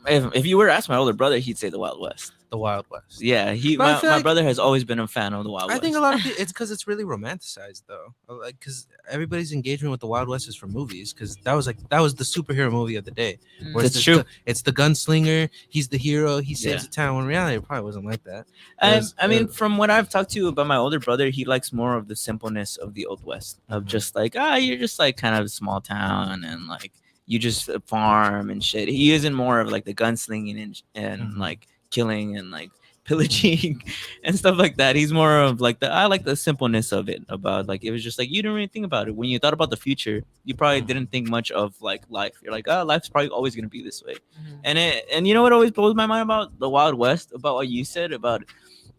If you were to ask my older brother, he'd say the Wild West. The Wild West. Yeah, my brother has always been a fan of the Wild West. I think a lot of people, it's because it's really romanticized though. Like, because everybody's engagement with the Wild West is from movies. Because that was the superhero movie of the day. That's true. It's the gunslinger. He's the hero. He saves the town. When in reality, it probably wasn't like that. I mean, from what I've talked to about my older brother, he likes more of the simpleness of the Old West. Of just like, you're just like kind of a small town and like you just farm and shit. He isn't more of like the gunslinging and like killing and like pillaging and stuff like that. He's more of like I like the simpleness of it. About like it was just like you didn't really think about it when you thought about the future. You probably didn't think much of like life. You're like, life's probably always gonna be this way. And you know what always blows my mind about the Wild West, about what you said about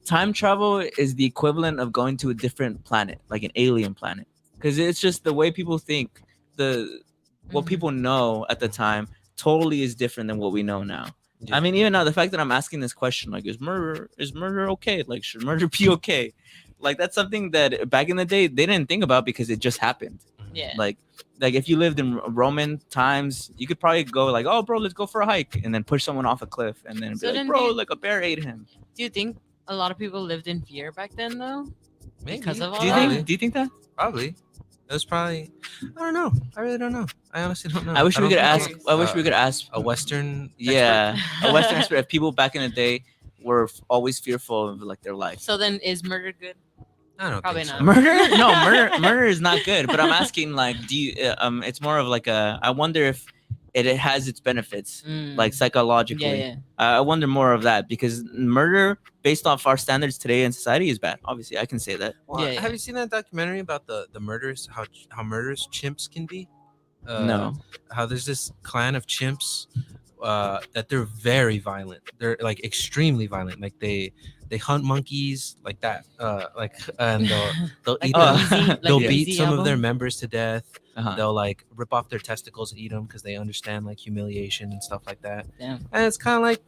time travel is the equivalent of going to a different planet, like an alien planet, because it's just the way people think. What people know at the time totally is different than what we know now. I mean, even now, the fact that I'm asking this question, like, is murder okay? Like, should murder be okay? Like, that's something that back in the day they didn't think about because it just happened. Yeah. Like if you lived in Roman times, you could probably go like, oh, bro, let's go for a hike, and then push someone off a cliff, and then be like, bro, like a bear ate him. Do you think a lot of people lived in fear back then, though? Maybe. Because of all Do you think that? Probably. It was probably. I don't know. I really don't know. I honestly don't know. I wish we could ask a Western. Yeah, a Western expert. If people back in the day were always fearful of like their life. So then, is murder good? I don't Probably think not. so. Murder? No, murder is not good. But I'm asking, like, do you? It's more of like I wonder if it has its benefits, like psychologically. Yeah. Uh, I wonder more of that because murder, based off our standards today in society, is bad. Obviously, I can say that. Well, have you seen that documentary about the murders? How murderous chimps can be? No. How there's this clan of chimps that they're very violent. They're like extremely violent. Like they hunt monkeys like that. And they'll eat them. They'll beat some of their members to death. They'll like rip off their testicles and eat them because they understand like humiliation and stuff like that. Yeah. And it's kind of like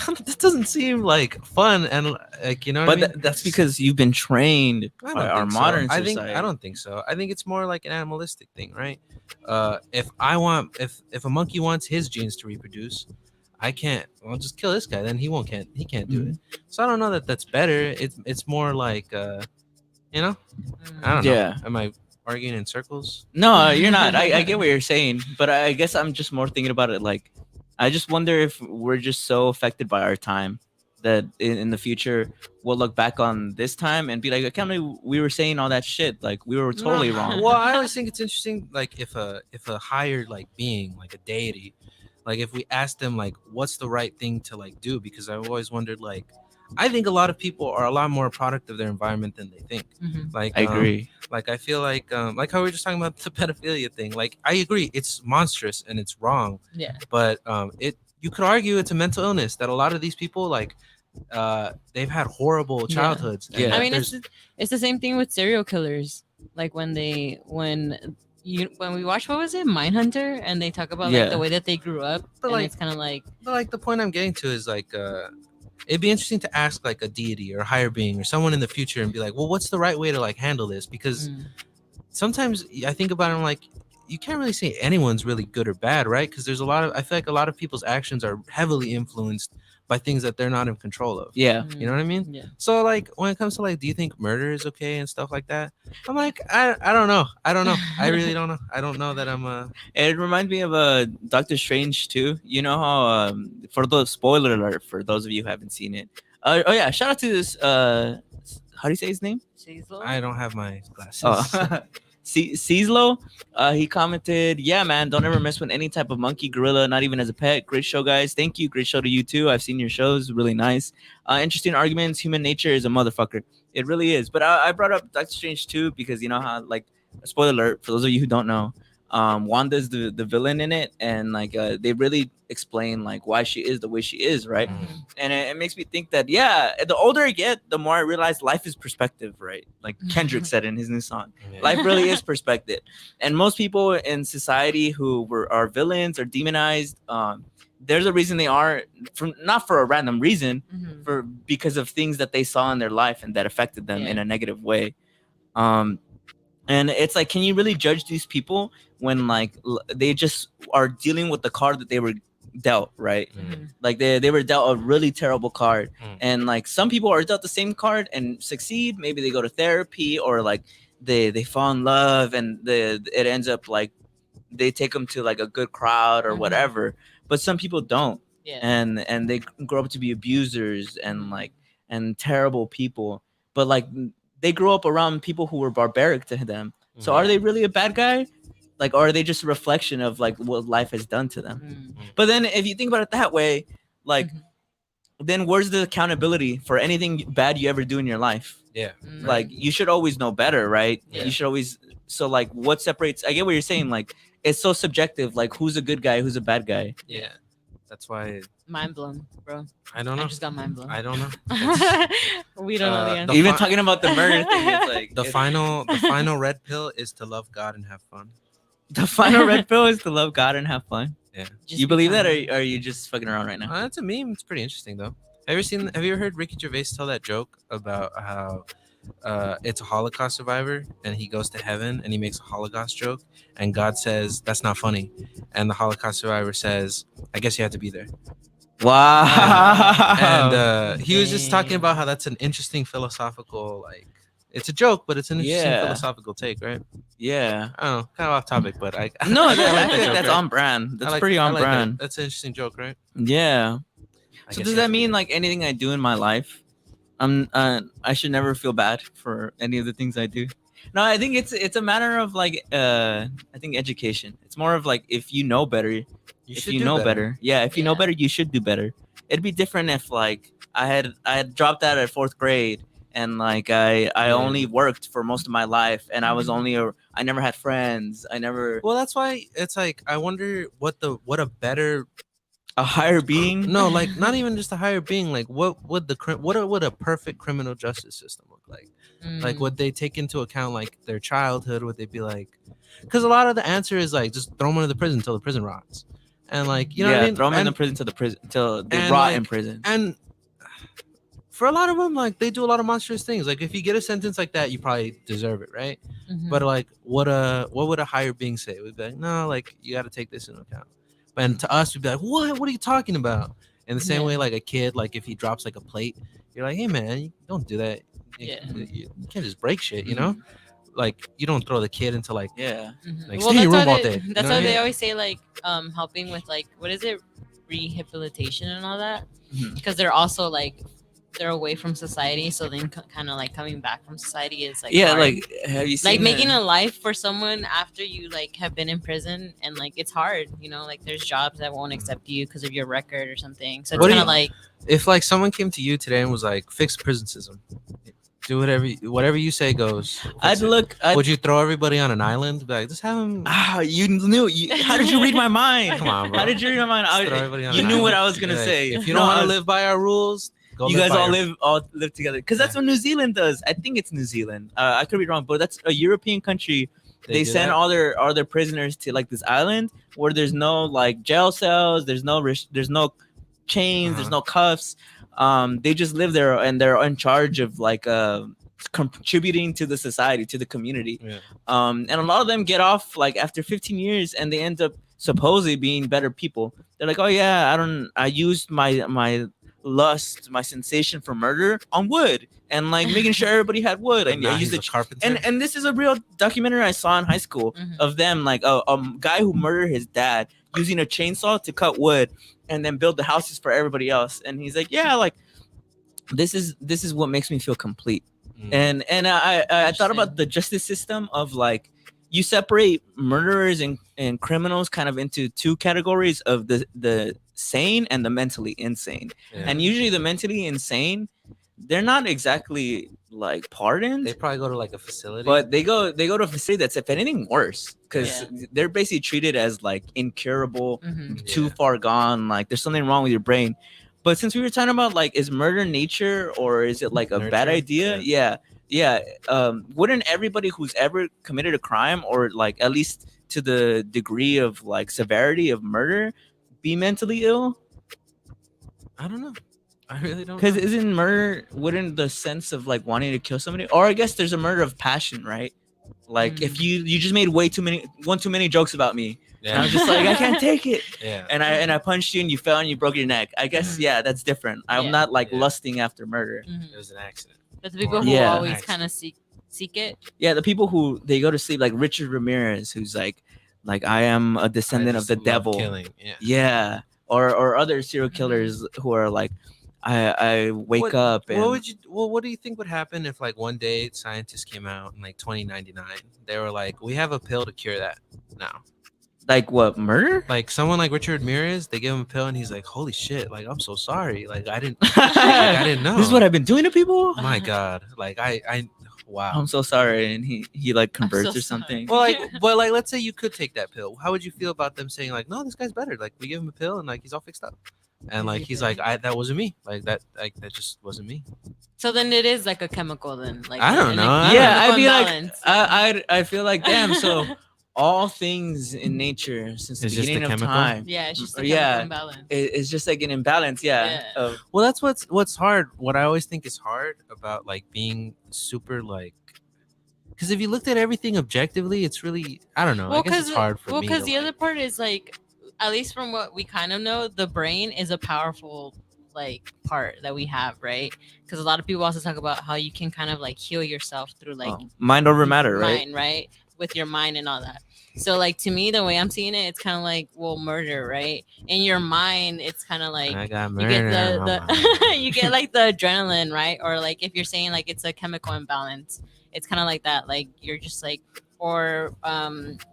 that doesn't seem like fun and like, you know. But what I mean? that's because you've been trained by our modern society. I don't think so. I think it's more like an animalistic thing, right? If a monkey wants his genes to reproduce, I can't. I'll just kill this guy. Then he can't do it. So I don't know that that's better. It's more like you know. I don't know. Yeah. Am I arguing in circles? No, you're not. I get what you're saying, but I guess I'm just more thinking about it like I just wonder if we're just so affected by our time that in the future we'll look back on this time and be like, I can't believe we were saying all that shit. Like we were totally No. wrong. Well, I always think it's interesting, like if a higher like being, like a deity, like if we ask them like what's the right thing to like do, because I've always wondered, like I think a lot of people are a lot more a product of their environment than they think. Like I agree. Like I feel like how we were just talking about the pedophilia thing. Like I agree, it's monstrous and it's wrong. Yeah. But it you could argue it's a mental illness that a lot of these people like they've had horrible childhoods. Yeah. And I mean, there's- it's the same thing with serial killers. Like when we watch, what was it, Mindhunter, and they talk about Yeah. like the way that they grew up, But, and like- it's kind of like But like the point I'm getting to is like it'd be interesting to ask like a deity or a higher being or someone in the future and be like, well, what's the right way to like handle this? Because sometimes I think about it, I'm like, you can't really say anyone's really good or bad, right? Because there's I feel like a lot of people's actions are heavily influenced by things that they're not in control of. Yeah. You know what I mean? Yeah. So like when it comes to like, do you think murder is okay and stuff like that? I'm like, I don't know. I don't know. I really don't know. I don't know that I'm It reminds me of Doctor Strange too. You know how for the spoiler alert for those of you who haven't seen it. Oh yeah, shout out to this how do you say his name? I don't have my glasses. Oh. Ceslo, he commented, yeah, man, don't ever mess with any type of monkey, gorilla, not even as a pet. Great show, guys. Thank you. Great show to you too. I've seen your shows. Really nice. Interesting arguments. Human nature is a motherfucker. It really is. But I brought up Doctor Strange too because you know how, like, spoiler alert for those of you who don't know, Wanda's the villain in it, and like they really explain like why she is the way she is, right? And it makes me think that the older I get, the more I realize life is perspective, right? Like Kendrick said in his new song, life really is perspective. And most people in society who are villains or demonized, there's a reason they are, not for a random reason, because of things that they saw in their life and that affected them in a negative way. And it's like, can you really judge these people when like they just are dealing with the card that they were dealt, right? Like they were dealt a really terrible card, and like some people are dealt the same card and succeed. Maybe they go to therapy, or like they fall in love, and it ends up like they take them to like a good crowd or whatever. But some people don't, and they grow up to be abusers and terrible people. But like they grew up around people who were barbaric to them. So are they really a bad guy? Like, or are they just a reflection of like what life has done to them? But then if you think about it that way, like then where's the accountability for anything bad you ever do in your life? Yeah. Like you should always know better, right? You should always. So like what separates, I get what you're saying, like it's so subjective, like who's a good guy, who's a bad guy. Yeah. That's why mind blown, bro. I don't know. I just got mind blown. I don't know. We don't know the answer. Even talking about the murder thing, it's like the final red pill is to love God and have fun. The final red pill is to love God and have fun. Yeah. You believe that, or are you just fucking around right now? That's a meme. It's pretty interesting though. Have you ever heard Ricky Gervais tell that joke about how it's a Holocaust survivor and he goes to heaven and he makes a Holocaust joke and God says that's not funny, and the Holocaust survivor says, I guess you had to be there. Wow. And he was just talking about how that's an interesting philosophical, like, it's a joke, but it's an interesting philosophical take, right? Yeah. I don't know, kind of off topic, but I No, I like that that's joke, right? on brand. That's pretty on brand. That's an interesting joke, right? Yeah. I So guess does that mean like anything I do in my life, I should never feel bad for any of the things I do? No, I think it's a matter of like I think education. It's more of like if you know better, if you know better. Yeah, if you know better, you should do better. It'd be different if like I had dropped out at 4th grade and like I only worked for most of my life and I was I never had friends. I never. Well, that's why it's like I wonder what a higher being. No, like not even just a higher being. Like what would a perfect criminal justice system look like? Like would they take into account like their childhood? Would they be like? Because a lot of the answer is like just throw them into the prison until the prison rots, and like you know what I mean? Throw them in the prison till they rot in prison. And for a lot of them, like they do a lot of monstrous things. Like if you get a sentence like that, you probably deserve it, right? But like what would a higher being say? We'd be like, no, like you got to take this into account. And to us, we'd be like, what are you talking about? In the same way, like a kid, like if he drops like a plate, you're like, hey man, you don't do that. You can't just break shit, you know? Like you don't throw the kid into like like Well, stay in your room all they, day. that's why they always say like helping with like what is it, rehabilitation and all that, Mhm. because they're also like they're away from society, so then kind of like coming back from society is like Yeah, hard. like have you seen like making the- a life for someone after you like have been in prison, and like it's hard, like there's jobs that won't accept you because of your record or something, so it's What do kind of you- like If like someone came to you today and was like, "Fix prison system, do whatever you say goes." I'd fix it." look. Would you throw everybody on an island? Be like, just have them. You knew. How did you read my mind? Come on, bro. How did you read my mind? Just throw everybody on You an knew what island. I was gonna Like, say. If you No, don't want I to was- live by our rules, go you live guys by all live together, because that's what New Zealand does. I think it's New Zealand. I could be wrong, but that's a European country. They do send that? all their prisoners to like this island where there's no like jail cells, there's no chains, there's no cuffs. They just live there and they're in charge of like contributing to the society, to the community. Yeah. And a lot of them get off like after 15 years, and they end up supposedly being better people. They're like, oh yeah, I used my lust, my sensation for murder on wood, and like making sure everybody had wood. And I used he's a it. carpenter. And this is a real documentary I saw in high school of them, like a guy who murdered his dad using a chainsaw to cut wood and then build the houses for everybody else. And he's like, yeah, like this is what makes me feel complete. And I thought about the justice system of like, you separate murderers and criminals kind of into two categories of the sane and the mentally insane. Yeah. And usually the mentally insane, they're not exactly like pardoned. They probably go to like a facility, But they go to a facility that's, if anything, worse, because they're basically treated as like incurable, too far gone. Like there's something wrong with your brain. But since we were talking about like, is murder nature or is it like a bad Nurture? idea? Yeah. Wouldn't everybody who's ever committed a crime, or like at least to the degree of like severity of murder, be mentally ill? I don't know. I really don't. Because know. isn't murder, wouldn't the sense of like wanting to kill somebody, or I guess there's a murder of passion, right? Like if you just made one too many jokes about me, and I was just like, I can't take it. Yeah. And I punched you and you fell and you broke your neck. I guess that's different. I'm not like lusting after murder. It was an accident. but the people who Yeah. always kind of seek it. Yeah, the people who they go to sleep, like Richard Ramirez, who's like I am a descendant of just the love devil. killing, yeah. Yeah. Or other serial killers who are like, I wake up and what do you think would happen if like one day scientists came out in like 2099? They were like, we have a pill to cure that now. Like what, murder? Like someone like Richard Ramirez, they give him a pill and he's like, holy shit, like I'm so sorry. Like I didn't know. This is what I've been doing to people? My God. Like I wow. I'm so sorry. And he like converts or something. Well, but let's say you could take that pill. How would you feel about them saying like, no, this guy's better. Like we give him a pill and like he's all fixed up. And like he's like, that wasn't me. Like that just wasn't me. So then it is like a chemical then. Like I don't know. I'd be like, imbalance. I feel like, damn. So all things in nature since the It's just a beginning of chemical? time. Yeah, it's just a chemical imbalance. It's just like an imbalance. Yeah. Well, that's what's hard. What I always think is hard about like being super like, because if you looked at everything objectively, it's really, I don't know. I guess it's hard for me. Because to, the like- other part is like, at least from what we kind of know, the brain is a powerful like part that we have, right? Because a lot of people also talk about how you can kind of like heal yourself through like mind over matter, right? mind, right? With your mind and all that. So like to me, the way I'm seeing it, it's kind of like, well, murder, right? In your mind, it's kind of like I got you get murder on the you get like the adrenaline, right? Or like if you're saying like it's a chemical imbalance, it's kind of like that. Like you're just like, or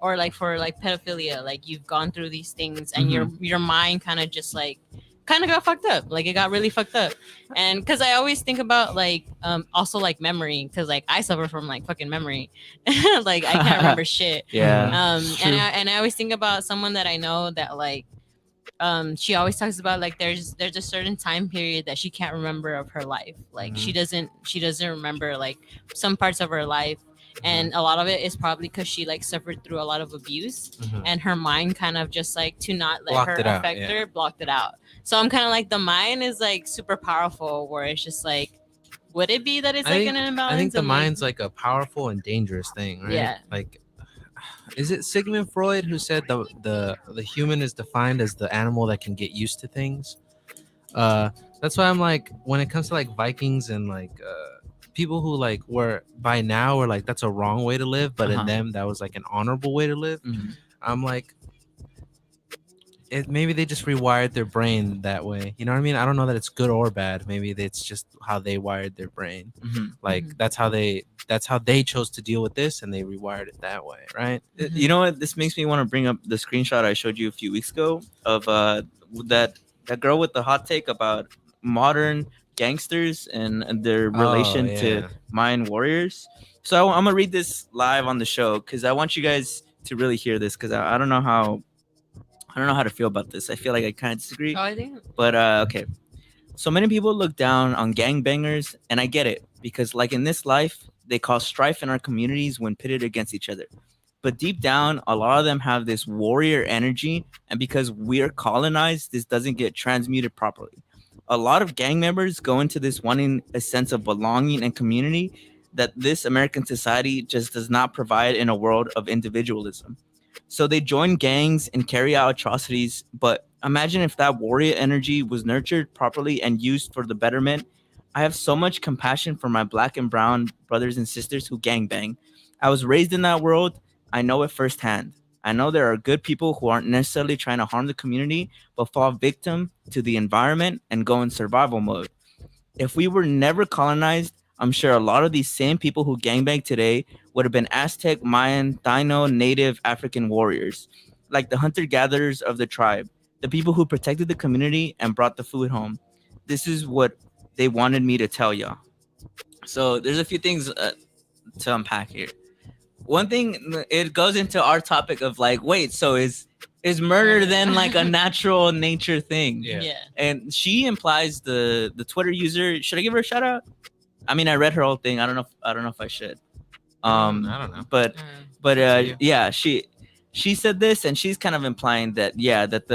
like for like pedophilia, like you've gone through these things and your mind kind of just like kind of got fucked up, like it got really fucked up. And because I always think about like also like memory, because like I suffer from like fucking memory. Like I can't remember shit. And I always think about someone that I know that like she always talks about like there's a certain time period that she can't remember of her life, like she doesn't remember like some parts of her life. And a lot of it is probably because she like suffered through a lot of abuse, and her mind kind of just like to not let Blocked her it out, affect yeah. her, blocked it out. So I'm kind of like the mind is like super powerful, where it's just like, would it be that it's like an imbalance? I think the and, mind's like a powerful and dangerous thing, right? Yeah. Like, is it Sigmund Freud who said the human is defined as the animal that can get used to things? That's why I'm like, when it comes to like Vikings and like people who like were by now were like that's a wrong way to live, but in them that was like an honorable way to live. I'm like, maybe they just rewired their brain that way. You know what I mean? I don't know that it's good or bad. Maybe it's just how they wired their brain. Like that's how they chose to deal with this, and they rewired it that way, right? You know what? This makes me want to bring up the screenshot I showed you a few weeks ago of that girl with the hot take about modern gangsters and their relation to Mayan warriors. So I'm gonna read this live on the show because I want you guys to really hear this because I don't know how to feel about this. I feel like I kind of disagree. Oh, I think. But okay. So many people look down on gangbangers, and I get it because, like in this life, they cause strife in our communities when pitted against each other. But deep down, a lot of them have this warrior energy, and because we're colonized, this doesn't get transmuted properly. A lot of gang members go into this wanting a sense of belonging and community that this American society just does not provide in a world of individualism. So they join gangs and carry out atrocities, but imagine if that warrior energy was nurtured properly and used for the betterment. I have so much compassion for my black and brown brothers and sisters who gangbang. I was raised in that world. I know it firsthand. I know there are good people who aren't necessarily trying to harm the community, but fall victim to the environment and go in survival mode. If we were never colonized, I'm sure a lot of these same people who gangbang today would have been Aztec, Mayan, Taino, native African warriors, like the hunter-gatherers of the tribe, the people who protected the community and brought the food home. This is what they wanted me to tell y'all. So there's a few things to unpack here. One thing, it goes into our topic of like, wait, so is murder then like a natural nature thing? Yeah. And she implies the Twitter user. Should I give her a shout out? I mean, I read her whole thing. I don't know if I should. I don't know. But yeah, she said this, and she's kind of implying that that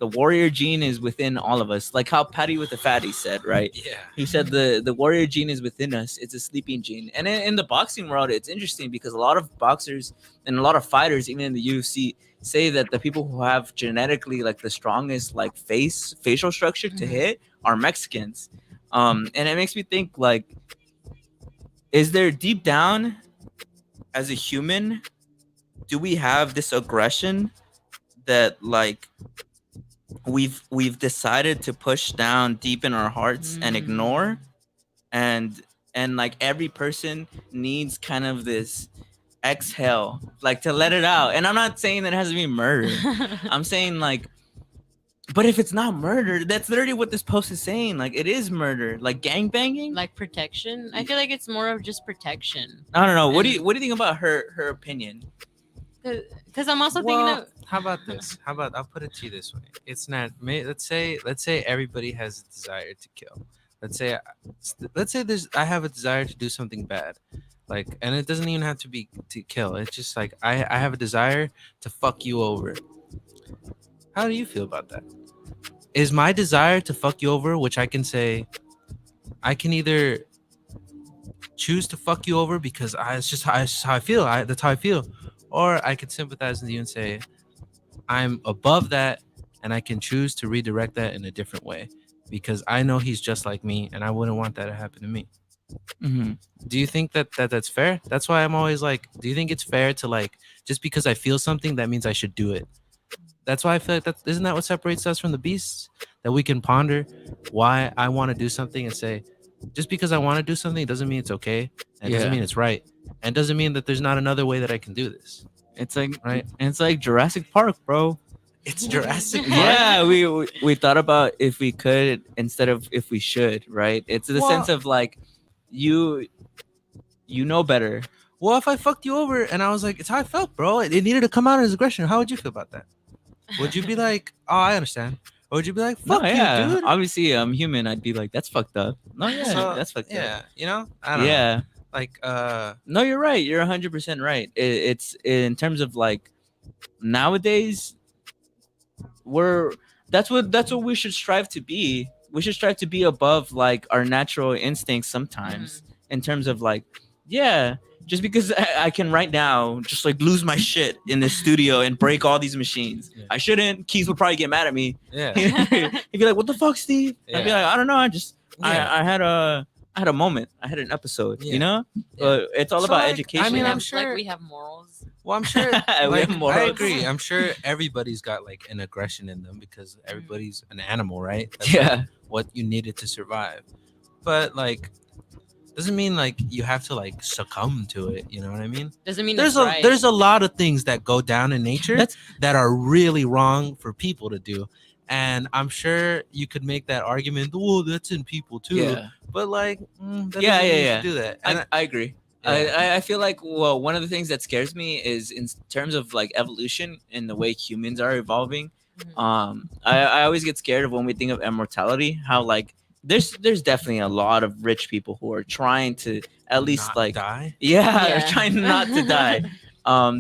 the warrior gene is within all of us, like how Patty with the Fatty said, right? Yeah. He said the warrior gene is within us. It's a sleeping gene. And in the boxing world, it's interesting because a lot of boxers and a lot of fighters, even in the UFC, say that the people who have genetically like the strongest like facial structure to hit are Mexicans. And it makes me think, like, is there deep down as a human, do we have this aggression that like we've decided to push down deep in our hearts and ignore, and like every person needs kind of this exhale, like to let it out? And I'm not saying that it has to be murder. I'm saying like, but if it's not murder, that's literally what this post is saying. Like, it is murder, like gangbanging, like protection. I feel like it's more of just protection. I don't know. What do you think about her opinion? Because I'm also thinking of. How about this? How about I'll put it to you this way? It's not. Let's say everybody has a desire to kill. Let's say I have a desire to do something bad, like, and it doesn't even have to be to kill. It's just like I have a desire to fuck you over. How do you feel about that? Is my desire to fuck you over, which I can say, I can either choose to fuck you over because it's just how I feel. That's how I feel. Or I can sympathize with you and say, I'm above that, and I can choose to redirect that in a different way because I know he's just like me, and I wouldn't want that to happen to me. Do you think that's fair? That's why I'm always like, do you think it's fair to like, just because I feel something, that means I should do it? That's why I feel like isn't that what separates us from the beasts? That we can ponder why I want to do something and say, just because I want to do something doesn't mean it's okay. And it doesn't mean it's right. And doesn't mean that there's not another way that I can do this. It's like, right? And it's like Jurassic Park, bro. It's Jurassic Park. Yeah, we thought about if we could instead of if we should, right? It's the sense of like, you know better. Well, if I fucked you over and I was like, it's how I felt, bro. It needed to come out as aggression. How would you feel about that? Would you be like, oh, I understand? Or would you be like, fuck you, dude? Obviously, I'm human. I'd be like, that's fucked up. No, that's fucked up. Yeah, you know? I don't know. Like, no, you're right. You're 100% right. It's in terms of like nowadays, that's what we should strive to be. We should strive to be above like our natural instincts sometimes in terms of like, just because I can right now just like lose my shit in this studio and break all these machines. I shouldn't. Keys would probably get mad at me. Yeah. He'd be like, what the fuck, Steve? I'd be like, I don't know. I had a moment. I had an episode, you know? But it's all about education. I mean, I'm sure like we have morals. Well, I'm sure. We Like, have I morals. agree. I'm sure everybody's got like an aggression in them because everybody's an animal, right? That's Yeah. like what you needed to survive. But like, doesn't mean like you have to like succumb to it. You know what I mean? Doesn't mean There's it's a right. there's a lot of things that go down in nature That's that are really wrong for people to do. And I'm sure you could make that argument. Oh, that's in people too. yeah. But like, that Yeah, doesn't mean you yeah. should do that. And I agree. Yeah. I feel like one of the things that scares me is in terms of like evolution and the way humans are evolving. I always get scared of when we think of immortality. How like there's definitely a lot of rich people who are trying to at least not like die. yeah, Yeah. they're trying not to die.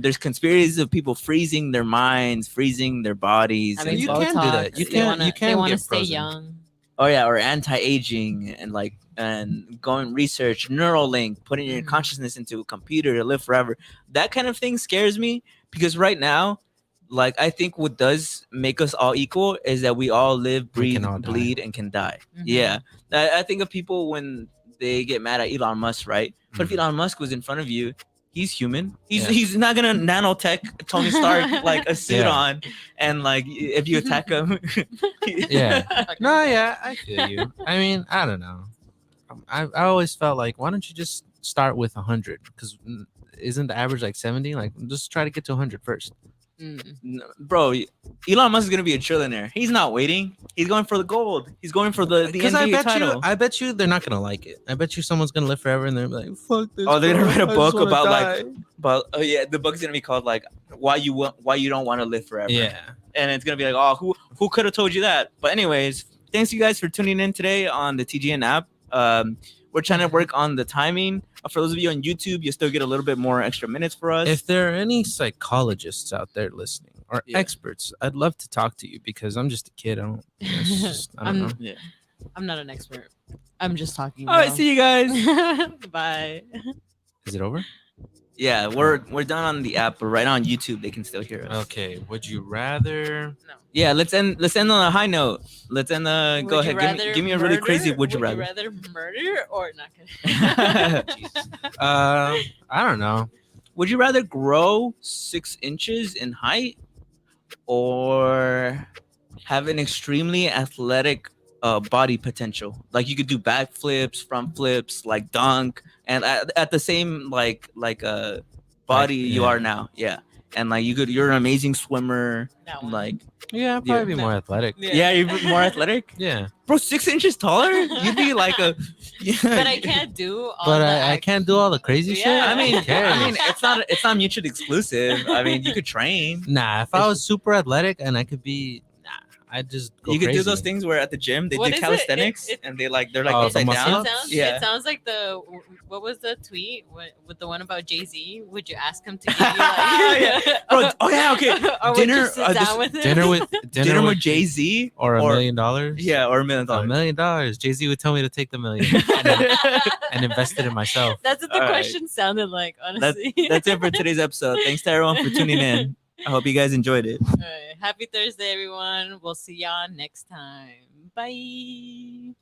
There's conspiracies of people freezing their minds, freezing their bodies. I mean, You Botox, can do that. You they can- wanna, you can they want to get stay frozen. young. Oh yeah, or anti-aging and like and going research Neuralink, putting your consciousness into a computer to live forever. That kind of thing scares me because right now, like I think what does make us all equal is that we all live, We can breathe, all die. bleed, and can die. Mhm. Yeah, I think of people when they get mad at Elon Musk, right? But if Mhm. Elon Musk was in front of you, he's human. Yeah. He's not gonna nanotech Tony Stark like a suit Yeah. on, and like if you attack him, Yeah. No, yeah, I feel you. I mean, I don't know. I always felt like, why don't you just start with 100? Because isn't the average like 70? Like, just try to get to 100 first. Bro, Elon Musk is gonna be a trillionaire. He's not waiting. He's going for the gold. He's going for the Because NBA title. I bet you they're not gonna like it. I bet you someone's gonna live forever and they're like, fuck this. Oh, they're gonna bro. write a I just book wanna about die." like, but oh yeah, the book's gonna be called like why you don't want to live forever. Yeah. And it's gonna be like, oh, who could have told you that? But anyways, thanks you guys for tuning in today on the TGN app. We're trying to work on the timing. For those of you on YouTube, you still get a little bit more extra minutes for us. If there are any psychologists out there listening or Yeah. experts, I'd love to talk to you because I'm just a kid. I don't know. Yeah. I'm not an expert. I'm just talking. All right, now. see you guys. Bye. Is it over? Yeah, we're done on the app, but right on YouTube they can still hear us. Okay. Would you rather? Yeah, let's end on a high note. Let's end. Would Go you ahead. rather Give me a really crazy. murder? Would you rather? rather murder or not? Gonna... I don't know. Would you rather grow 6 inches in height or have an extremely athletic body potential? Like you could do backflips, front flips, like dunk, and at the same like body you yeah. are now. Yeah, and like you're an amazing swimmer. Like Yeah, I'd probably be more athletic. yeah, you're more athletic. Yeah. Bro, 6 inches taller? You'd be like a. Yeah. But I can't do all But the I can't do all the crazy shit. I mean, Who cares? it's not mutually exclusive. I mean, you could train. Nah, if I was super athletic and I could be, I'd just go You could do crazy. those things where at the gym they What do is it? calisthenics It- and they're like Oh, the upside muscle down. ups? Yeah. It sounds like what was the tweet with the one about Jay-Z? Would you ask him to give you like Yeah. Bro, oh yeah, okay. or would Dinner- you sit down with him? dinner with Jay Z or $1 million. Yeah, or $1 million. $1 million. Jay Z would tell me to take the million and invest it in myself. That's what the All right. question sounded like, honestly. That's it for today's episode. Thanks to everyone for tuning in. I hope you guys enjoyed it. All right. Happy Thursday, everyone. We'll see y'all next time. Bye.